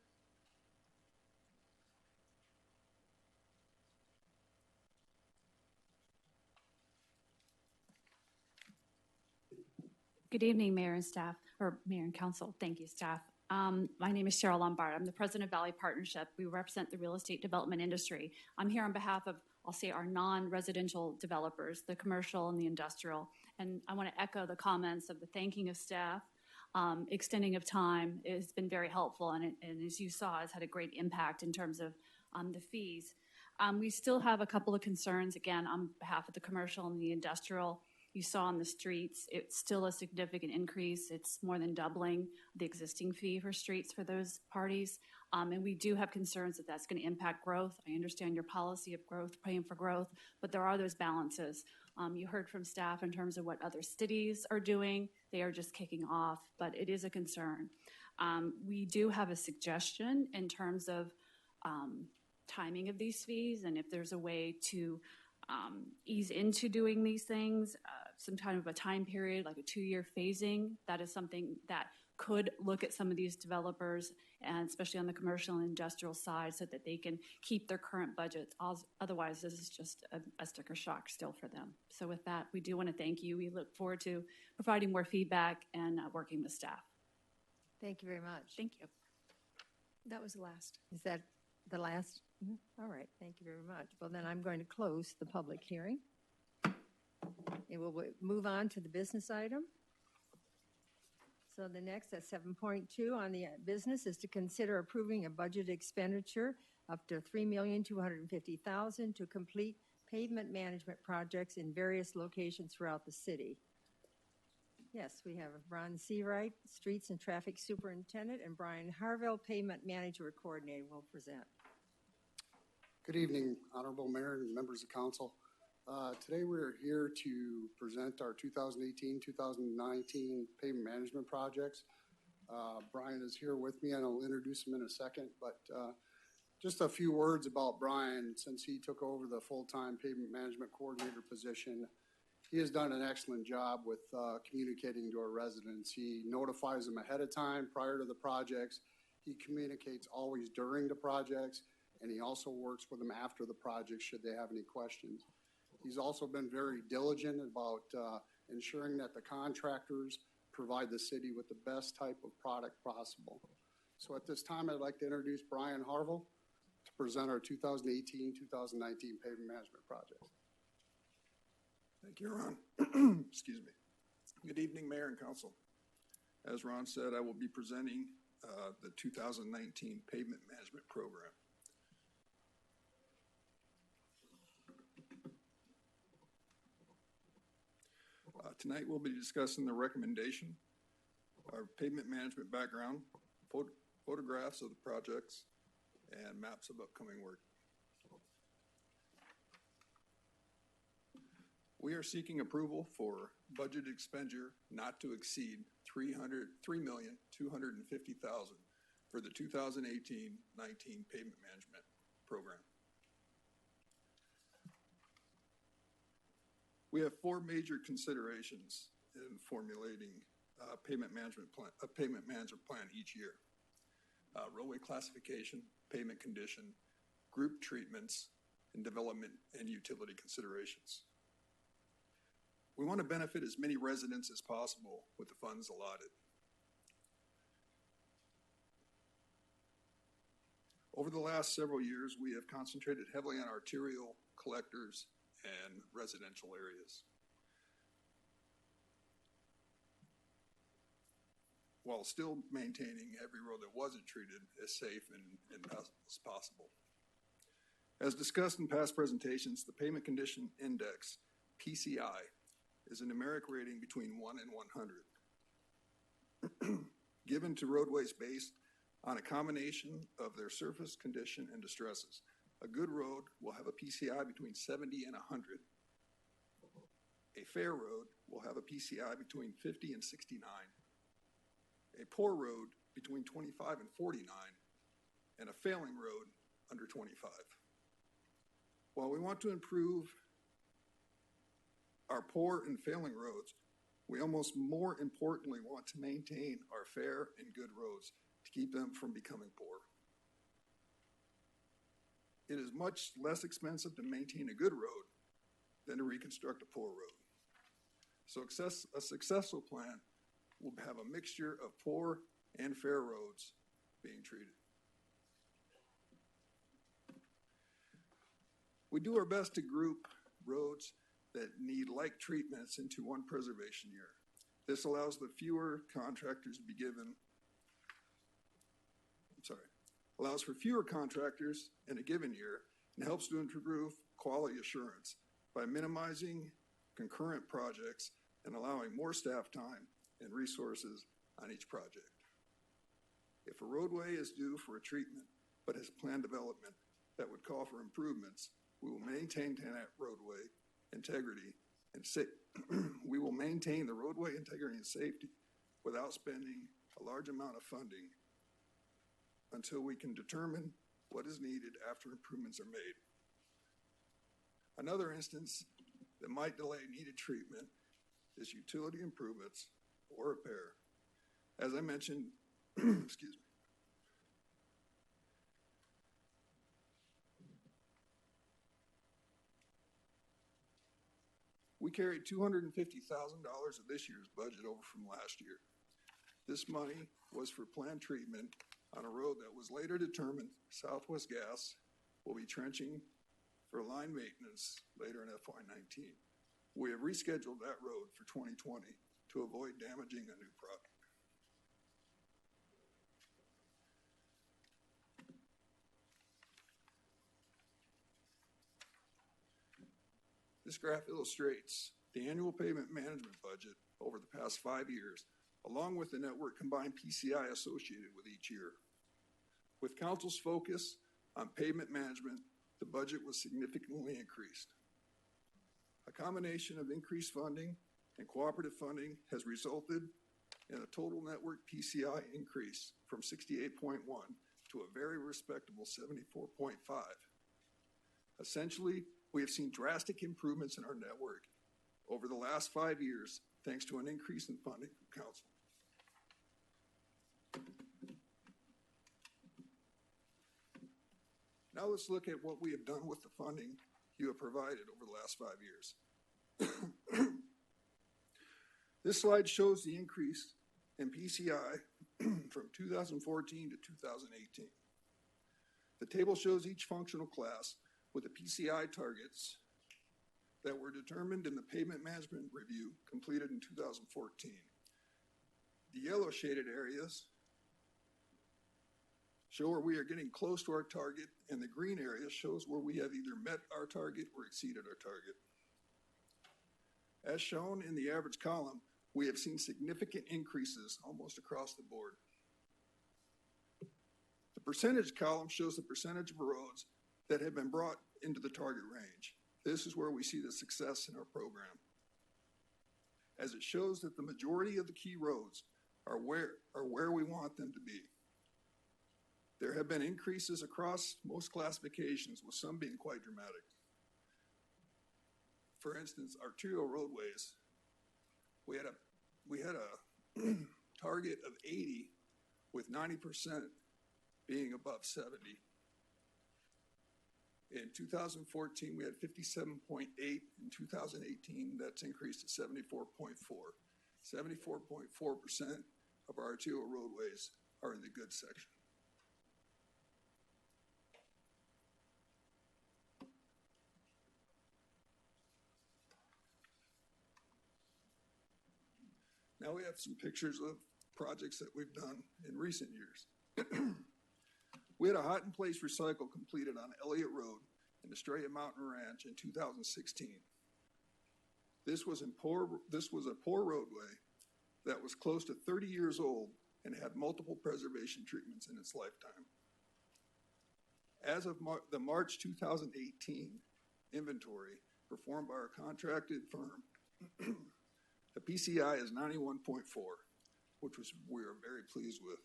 S4: Good evening, Mayor and staff, or Mayor and Council. Thank you, staff. My name is Cheryl Lombard. I'm the president of Valley Partnership. We represent the real estate development industry. I'm here on behalf of, I'll say, our non-residential developers, the commercial and the industrial. And I want to echo the comments of the thanking of staff. Extending of time has been very helpful, and as you saw, has had a great impact in terms of the fees. We still have a couple of concerns, again, on behalf of the commercial and the industrial. You saw on the streets, it's still a significant increase. It's more than doubling the existing fee for streets for those parties. And we do have concerns that that's going to impact growth. I understand your policy of growth, paying for growth, but there are those balances. You heard from staff in terms of what other cities are doing. They are just kicking off, but it is a concern. We do have a suggestion in terms of timing of these fees, and if there's a way to ease into doing these things, some kind of a time period, like a 2-year phasing. That is something that could look at some of these developers, and especially on the commercial and industrial side, so that they can keep their current budgets. Otherwise, this is just a sticker shock still for them. So with that, we do want to thank you. We look forward to providing more feedback and working with staff.
S1: Thank you very much.
S4: Thank you.
S17: That was the last.
S1: Is that the last? All right, thank you very much. Well, then I'm going to close the public hearing. And we'll move on to the business item. So the next, at 7.2 on the business, is to consider approving a budget expenditure up to $3,250,000 to complete pavement management projects in various locations throughout the city. Yes, we have Ron Seawright, Streets and Traffic Superintendent, and Brian Harville, Pavement Manager Coordinator, will present.
S22: Good evening, Honorable Mayor and members of Council. Today we're here to present our 2018-2019 pavement management projects. Brian is here with me, and I'll introduce him in a second, but just a few words about Brian. Since he took over the full-time pavement management coordinator position, he has done an excellent job with communicating to our residents. He notifies them ahead of time prior to the projects. He communicates always during the projects, and he also works with them after the project should they have any questions. He's also been very diligent about ensuring that the contractors provide the city with the best type of product possible. So at this time, I'd like to introduce Brian Harville to present our 2018-2019 pavement management projects.
S23: Thank you, Ron. Excuse me. Good evening, Mayor and Council. As Ron said, I will be presenting the 2019 pavement management program. Tonight we'll be discussing the recommendation, our pavement management background, photographs of the projects, and maps of upcoming work. We are seeking approval for budget expenditure not to exceed $3,250,000 for the 2018-19 pavement management program. We have four major considerations in formulating a payment management plan each year. Roadway classification, payment condition, group treatments, and development and utility considerations. We want to benefit as many residents as possible with the funds allotted. Over the last several years, we have concentrated heavily on arterial, collectors, and residential areas, while still maintaining every road that wasn't treated as safe and as possible. As discussed in past presentations, the Payment Condition Index, PCI, is a numeric rating between 1 and 100, given to roadways based on a combination of their surface condition and distresses. A good road will have a PCI between 70 and 100. A fair road will have a PCI between 50 and 69. A poor road between 25 and 49, and a failing road under 25. While we want to improve our poor and failing roads, we almost more importantly want to maintain our fair and good roads to keep them from becoming poor. It is much less expensive to maintain a good road than to reconstruct a poor road. So a successful plan will have a mixture of poor and fair roads being treated. We do our best to group roads that need like treatments into one preservation year. This allows the fewer contractors to be given, allows for fewer contractors in a given year and helps to improve quality assurance by minimizing concurrent projects and allowing more staff time and resources on each project. If a roadway is due for a treatment but has planned development that would call for improvements, we will maintain that roadway integrity and we will maintain the roadway integrity and safety without spending a large amount of funding until we can determine what is needed after improvements are made. Another instance that might delay needed treatment is utility improvements or repair. As I mentioned, excuse me. We carried $250,000 of this year's budget over from last year. This money was for planned treatment on a road that was later determined Southwest Gas will be trenching for line maintenance later in FY19. We have rescheduled that road for 2020 to avoid damaging a new product. This graph illustrates the annual pavement management budget over the past 5 years, along with the network combined PCI associated with each year. With council's focus on pavement management, the budget was significantly increased. A combination of increased funding and cooperative funding has resulted in a total network PCI increase from 68.1 to a very respectable 74.5. Essentially, we have seen drastic improvements in our network over the last 5 years, thanks to an increase in funding from council. Now let's look at what we have done with the funding you have provided over the last 5 years. This slide shows the increase in PCI from 2014 to 2018. The table shows each functional class with the PCI targets that were determined in the pavement management review completed in 2014. The yellow shaded areas show where we are getting close to our target, and the green area shows where we have either met our target or exceeded our target. As shown in the average column, we have seen significant increases almost across the board. The percentage column shows the percentage of roads that have been brought into the target range. This is where we see the success in our program, as it shows that the majority of the key roads are where we want them to be. There have been increases across most classifications, with some being quite dramatic. For instance, arterial roadways, we had a target of 80 with 90% being above 70. In 2014, we had 57.8. In 2018, that's increased to 74.4. 74.4% of our arterial roadways are in the good section. Now we have some pictures of projects that we've done in recent years. We had a hot in place recycle completed on Elliott Road in Estrella Mountain Ranch in 2016. This was a poor roadway that was close to 30 years old and had multiple preservation treatments in its lifetime. As of the March 2018 inventory performed by our contracted firm, the PCI is 91.4, which we are very pleased with.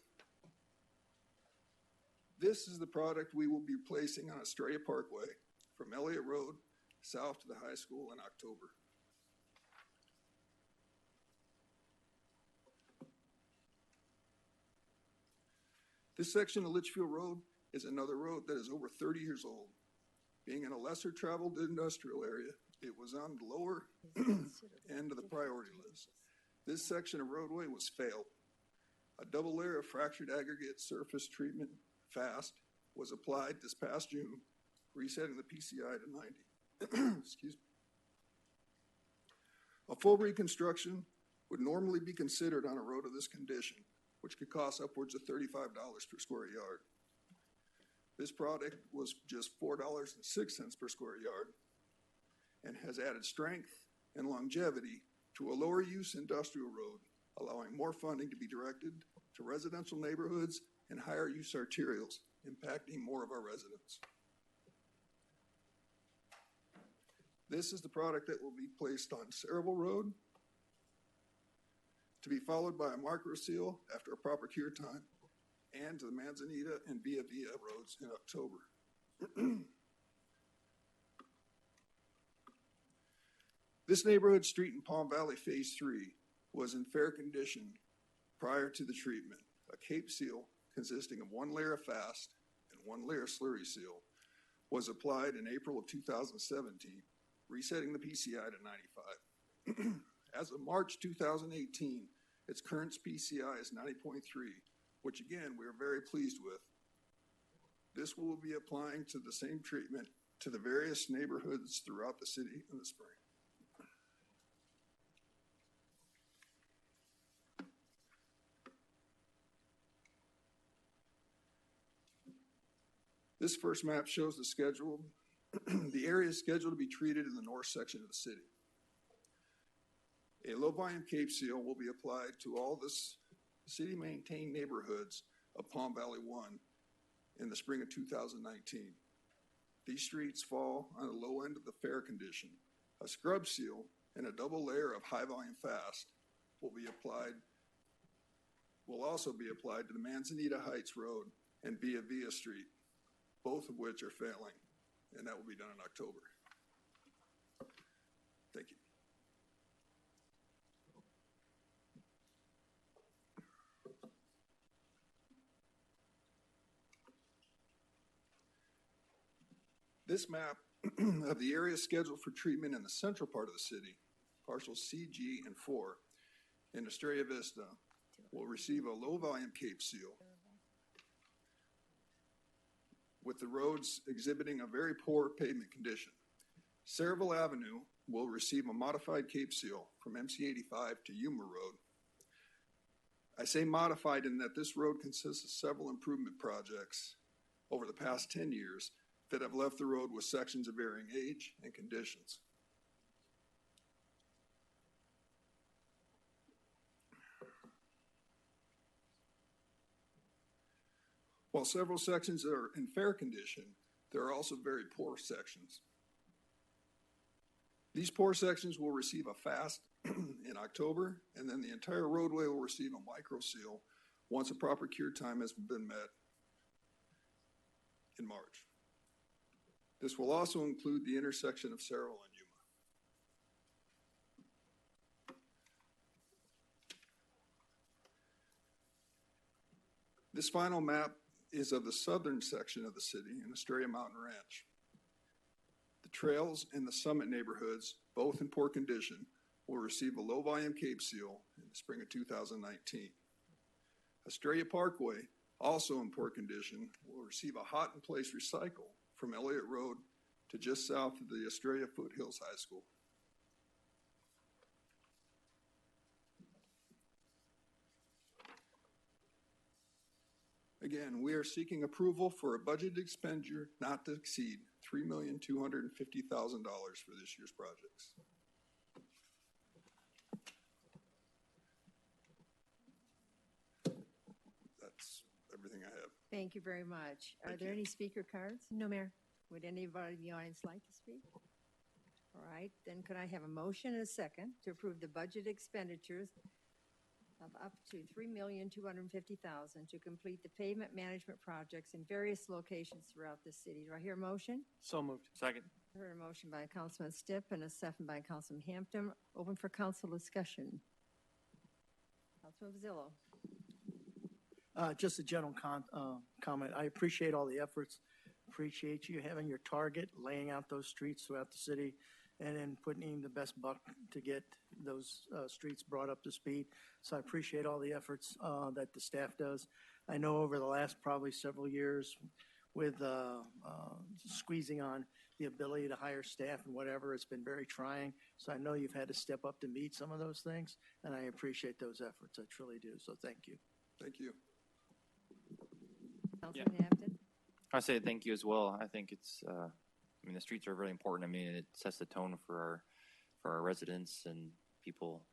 S23: This is the product we will be placing on Estrella Parkway from Elliott Road south to the high school in October. This section of Litchfield Road is another road that is over 30 years old. Being in a lesser traveled industrial area, it was on the lower end of the priority list. This section of roadway was failed. A double layer of fractured aggregate surface treatment, FAST, was applied this past June, resetting the PCI to 90. Excuse me. A full reconstruction would normally be considered on a road of this condition, which could cost upwards of $35 per square yard. This product was just $4.06 per square yard and has added strength and longevity to a lower use industrial road, allowing more funding to be directed to residential neighborhoods and higher use arterials, impacting more of our residents. This is the product that will be placed on Saraville Road, to be followed by a micro seal after a proper cure time, and to the Manzanita and Via Via roads in October. This neighborhood street in Palm Valley Phase 3 was in fair condition prior to the treatment. A Cape seal consisting of one layer of FAST and one layer of slurry seal was applied in April of 2017, resetting the PCI to 95. As of March 2018, its current PCI is 90.3, which again, we are very pleased with. This will be applying to the same treatment to the various neighborhoods throughout the city in the spring. This first map shows the schedule. The area is scheduled to be treated in the north section of the city. A low volume Cape seal will be applied to all the city maintained neighborhoods of Palm Valley 1 in the spring of 2019. These streets fall on the low end of the fair condition. A scrub seal and a double layer of high volume FAST will also be applied to the Manzanita Heights Road and Via Via Street, both of which are failing, and that will be done in October. Thank you. This map of the area scheduled for treatment in the central part of the city, parcels C, G, and 4, in Estrella Vista, will receive a low volume Cape seal, with the roads exhibiting a very poor pavement condition. Saraville Avenue will receive a modified Cape seal from MC 85 to Yuma Road. I say modified in that this road consists of several improvement projects over the past 10 years that have left the road with sections of varying age and conditions. While several sections are in fair condition, there are also very poor sections. These poor sections will receive a FAST in October, and then the entire roadway will receive a micro seal once a proper cure time has been met in March. This will also include the intersection of Saraville and Yuma. This final map is of the southern section of the city in Astoria Mountain Ranch. The trails in the summit neighborhoods, both in poor condition, will receive a low-volume Cape Seal in the spring of 2019. Astoria Parkway, also in poor condition, will receive a hot-in-place recycle from Elliott Road to just south of the Astoria Foothills High School. Again, we are seeking approval for a budget expenditure not to exceed $3,250,000 for this year's projects. That's everything I have.
S1: Thank you very much. Are
S23: Thank
S1: there
S23: you.
S1: any speaker cards?
S17: No, Mayor.
S1: Would anybody in the audience like to speak? All right, then could I have a motion and a second to approve the budget expenditures of up to $3,250,000 to complete the pavement management projects in various locations throughout the city? Do I hear a motion?
S14: So moved.
S10: Second.
S1: I heard a motion by Councilman Stipp and a second by Councilman Hampton. Open for council discussion. Councilman Vazillo.
S2: Just a general comment. I appreciate all the efforts. Appreciate you having your target, laying out those streets throughout the city, and then putting in the best buck to get those streets brought up to speed. So I appreciate all the efforts that the staff does. I know over the last probably several years with squeezing on the ability to hire staff and whatever, it's been very trying. So I know you've had to step up to meet some of those things, and I appreciate those efforts. I truly do. So thank you.
S23: Thank you.
S1: Councilman Hampton.
S10: I say thank you as well. I think it's, I mean, the streets are really important. I mean, it sets the tone for our residents, and people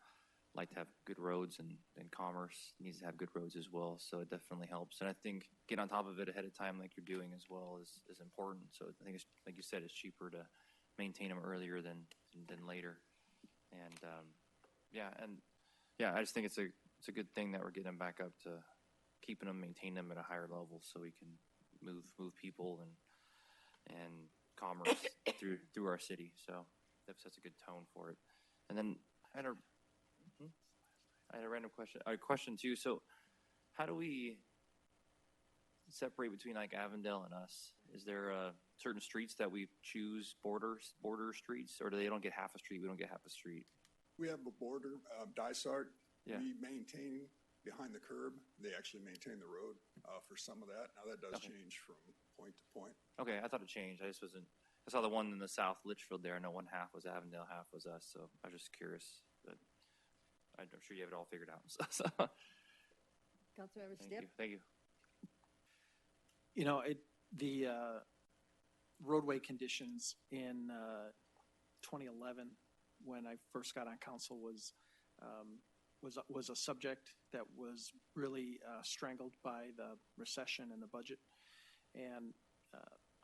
S10: like to have good roads, and commerce needs to have good roads as well. So it definitely helps. And I think getting on top of it ahead of time, like you're doing as well, is important. So I think it's, like you said, it's cheaper to maintain them earlier than later. And I just think it's a good thing that we're getting them back up to keeping them, maintain them at a higher level, so we can move people and commerce through our city. So that sets a good tone for it. And then I had a random question. A question too. So how do we separate between like Avondale and us? Is there certain streets that we choose border streets, or they don't get half a street? We don't get half a street.
S23: We have a border, Dysart.
S10: Yeah.
S23: We maintain behind the curb. They actually maintain the road for some of that. Now that does change from point to point.
S10: Okay, I thought it changed. I just wasn't. I saw the one in the South Litchfield there. I know one half was Avondale, half was us. So I was just curious. But I'm sure you have it all figured out. So.
S1: Councilmember
S10: Thank
S1: Stipp.
S10: you. Thank you.
S14: You know, the roadway conditions in 2011, when I first got on council, was a subject that was really strangled by the recession and the budget. And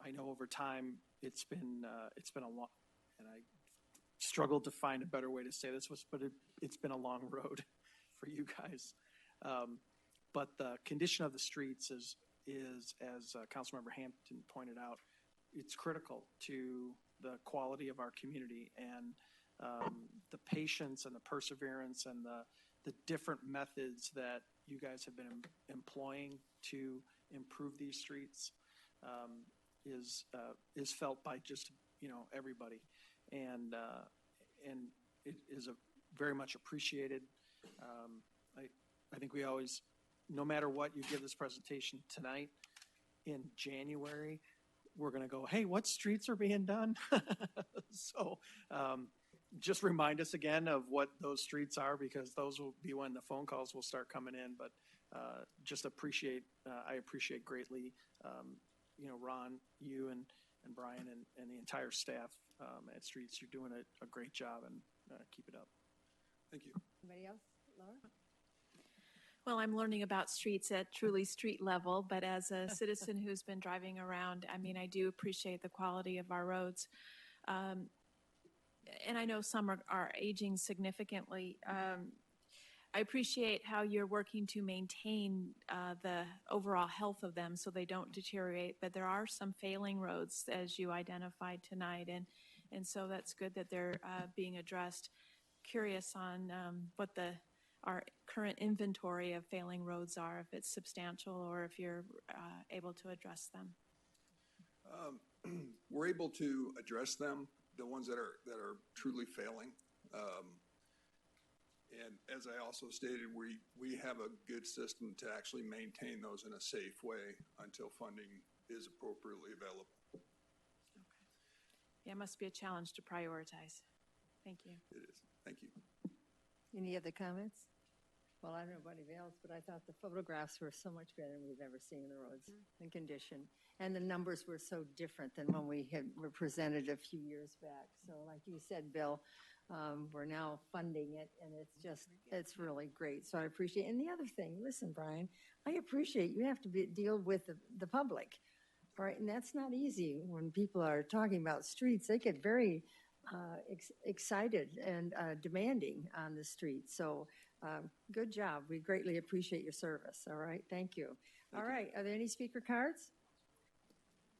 S14: I know over time it's been a long, and I struggled to find a better way to say this, but it's been a long road for you guys. But the condition of the streets is as Councilmember Hampton pointed out, it's critical to the quality of our community, and the patience and the perseverance and the different methods that you guys have been employing to improve these streets is felt by just everybody, and it is very much appreciated. I think we always, no matter what you give this presentation tonight, in January, we're going to go, hey, what streets are being done? So just remind us again of what those streets are, because those will be when the phone calls will start coming in. But just I appreciate greatly, Ron, you and Brian and the entire staff at Streets. You're doing a great job, and keep it up.
S23: Thank you.
S1: Anybody else? Laura?
S13: Well, I'm learning about streets at truly street level, but as a citizen who's been driving around, I mean, I do appreciate the quality of our roads. And I know some are aging significantly. I appreciate how you're working to maintain the overall health of them so they don't deteriorate, but there are some failing roads, as you identified tonight, and so that's good that they're being addressed. Curious on what the our current inventory of failing roads are, if it's substantial or if you're able to address them.
S23: We're able to address them, the ones that are truly failing. And as I also stated, we have a good system to actually maintain those in a safe way until funding is appropriately available.
S13: Yeah, it must be a challenge to prioritize. Thank you.
S23: It is. Thank you.
S1: Any other comments? Well, I don't know about anybody else, but I thought the photographs were so much better than we've ever seen the roads in condition. And the numbers were so different than when were presented a few years back. So like you said, Bill, we're now funding it, and it's really great. So I appreciate it. And the other thing, listen, Brian, I appreciate you have to deal with the public, right? And that's not easy when people are talking about streets. They get very excited and demanding on the street. So good job. We greatly appreciate your service. All right. Thank you. All right. Are there any speaker cards?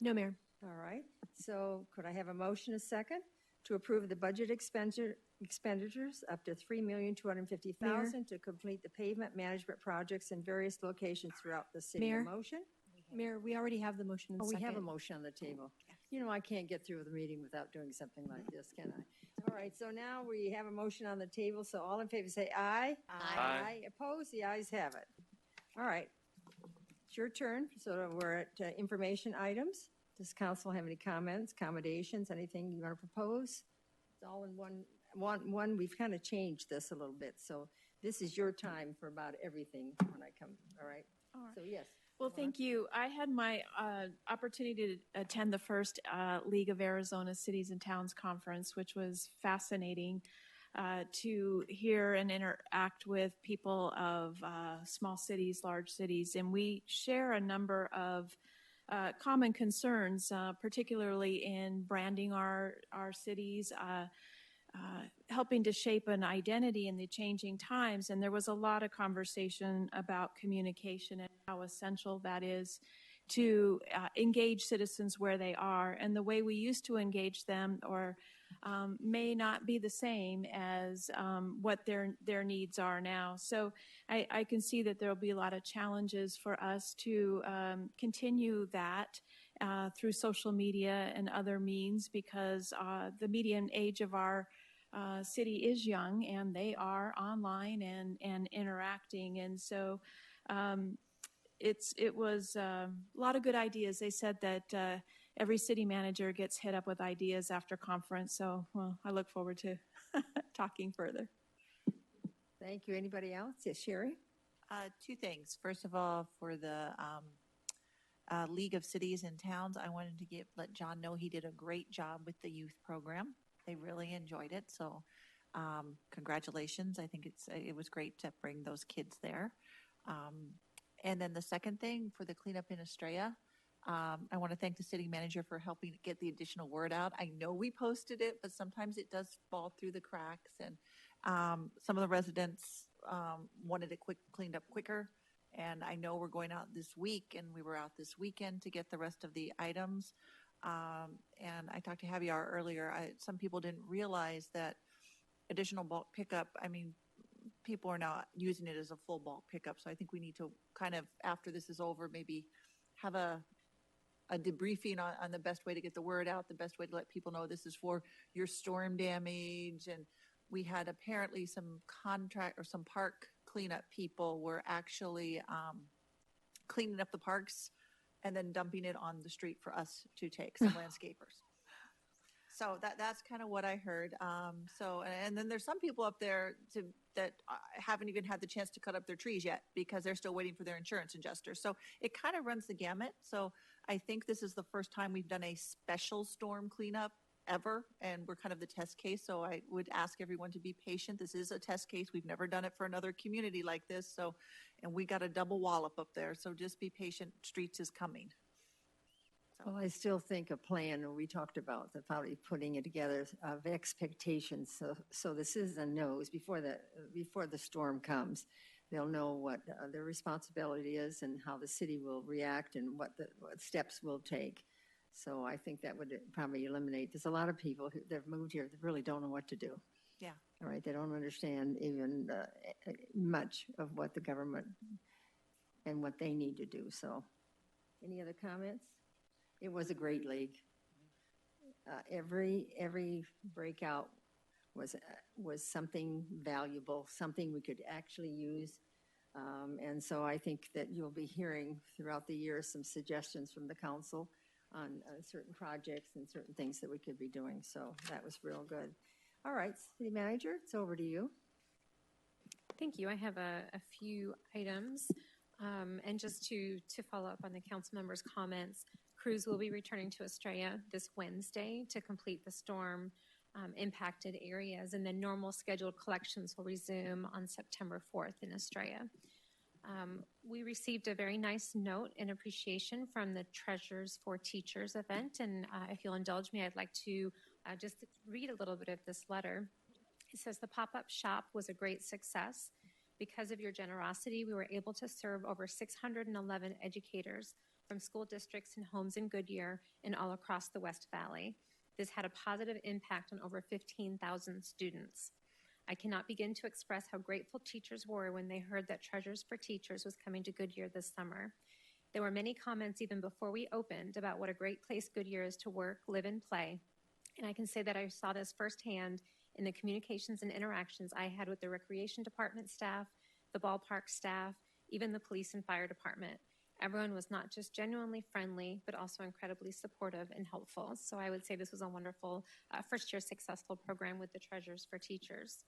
S17: No, Mayor.
S1: All right. So could I have a motion a second to approve the budget expenditures up to $3,250,000 to complete the pavement management projects in various locations throughout the city?
S17: Mayor?
S1: A motion?
S17: Mayor, we already have the motion in
S1: Oh, we
S17: second.
S1: have a motion on the table. You know, I can't get through the meeting without doing something like this, can I? All right, so now we have a motion on the table, so all in favor say aye.
S10: Aye.
S1: Opposed? The ayes have it. All right. It's your turn. So we're at information items. Does council have any comments, accommodations, anything you want to propose? It's all in one. We've kind of changed this a little bit, so this is your time for about everything when I come, all right?
S13: All right.
S1: So yes.
S13: Well, thank you. I had my opportunity to attend the first League of Arizona Cities and Towns Conference, which was fascinating to hear and interact with people of small cities, large cities. And we share a number of common concerns, particularly in branding our cities, helping to shape an identity in the changing times. And there was a lot of conversation about communication and how essential that is to engage citizens where they are. And the way we used to engage them or may not be the same as what their needs are now. So I can see that there will be a lot of challenges for us to continue that through social media and other means, because the median age of our city is young, and they are online and interacting. And so it was a lot of good ideas. They said that every city manager gets hit up with ideas after conference. So, well, I look forward to talking further.
S1: Thank you. Anybody else? Yes, Sherry?
S11: Two things. First of all, for the League of Cities and Towns, I wanted to let John know he did a great job with the youth program. They really enjoyed it. So congratulations. I think it was great to bring those kids there. And then the second thing, for the cleanup in Estrella, I want to thank the city manager for helping get the additional word out. I know we posted it, but sometimes it does fall through the cracks. And some of the residents wanted it cleaned up quicker. And I know we're going out this week, and we were out this weekend to get the rest of the items. And I talked to Javier earlier. Some people didn't realize that additional bulk pickup, I mean, people are now using it as a full bulk pickup. So I think we need to kind of, after this is over, maybe have a debriefing on the best way to get the word out, the best way to let people know this is for your storm damage. And we had apparently some park cleanup people were actually cleaning up the parks and then dumping it on the street for us to take, some landscapers. So that's kind of what I heard. And then there's some people up there that haven't even had the chance to cut up their trees yet because they're still waiting for their insurance adjuster. So it kind of runs the gamut. So I think this is the first time we've done a special storm cleanup ever, and we're kind of the test case. So I would ask everyone to be patient. This is a test case. We've never done it for another community like this. So, and we got a double wallop up there. So just be patient. Streets is coming.
S1: Well, I still think a plan, and we talked about probably putting it together, of expectations. So the citizen knows before the storm comes, they'll know what their responsibility is and how the city will react and what steps we'll take. So I think that would probably eliminate. There's a lot of people that have moved here that really don't know what to do.
S11: Yeah,
S1: All right, they don't understand even much of what the government and what they need to do. So, any other comments? It was a great league. Every breakout was something valuable, something we could actually use. And so I think that you'll be hearing throughout the year some suggestions from the council on certain projects and certain things that we could be doing. So that was real good. All right, City Manager, it's over to you.
S5: Thank you. I have a few items. And just to follow up on the council members' comments, crews will be returning to Estrella this Wednesday to complete the storm impacted areas, and then normal scheduled collections will resume on September 4th in Estrella. We received a very nice note in appreciation from the Treasures for Teachers event, and if you'll indulge me, I'd like to just read a little bit of this letter. It says, "The pop-up shop was a great success. Because of your generosity, we were able to serve over 611 educators from school districts and homes in Goodyear and all across the West Valley. This had a positive impact on over 15,000 students. I cannot begin to express how grateful teachers were when they heard that Treasures for Teachers was coming to Goodyear this summer. There were many comments even before we opened about what a great place Goodyear is to work, live, and play. And I can say that I saw this firsthand in the communications and interactions I had with the recreation department staff, the ballpark staff, even the police and fire department. Everyone was not just genuinely friendly, but also incredibly supportive and helpful. So I would say this was a wonderful first-year successful program with the Treasures for Teachers.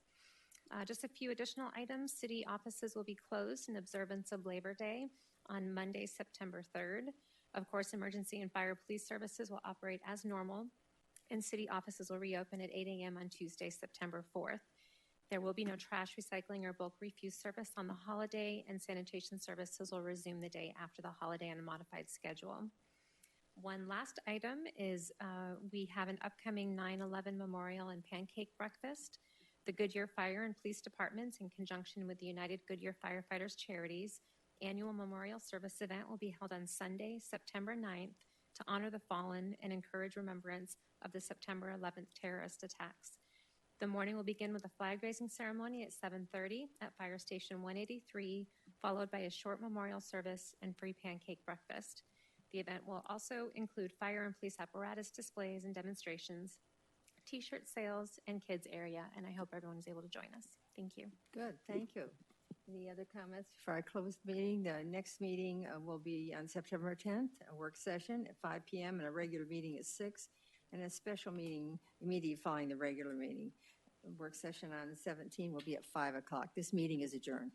S5: Just a few additional items. City offices will be closed in observance of Labor Day on Monday, September 3rd. Of course, emergency and fire police services will operate as normal, and city offices will reopen at 8 a.m. on Tuesday, September 4th. There will be no trash recycling or bulk refuse service on the holiday, and sanitation services will resume the day after the holiday on a modified schedule. One last item is we have an upcoming 9/11 memorial and pancake breakfast. The Goodyear Fire and Police Departments, in conjunction with the United Goodyear Firefighters Charities, annual memorial service event will be held on Sunday, September 9th, to honor the fallen and encourage remembrance of the September 11th terrorist attacks. The morning will begin with a flag-raising ceremony at 7:30 at Fire Station 183, followed by a short memorial service and free pancake breakfast. The event will also include fire and police apparatus displays and demonstrations, T-shirt sales, and kids area, and I hope everyone is able to join us. Thank you.
S1: Good, thank you. Any other comments before I close the meeting? The next meeting will be on September 10th, a work session at 5 p.m. and a regular meeting at 6, and a special meeting immediately following the regular meeting. The work session on the 17th will be at 5 o'clock. This meeting is adjourned.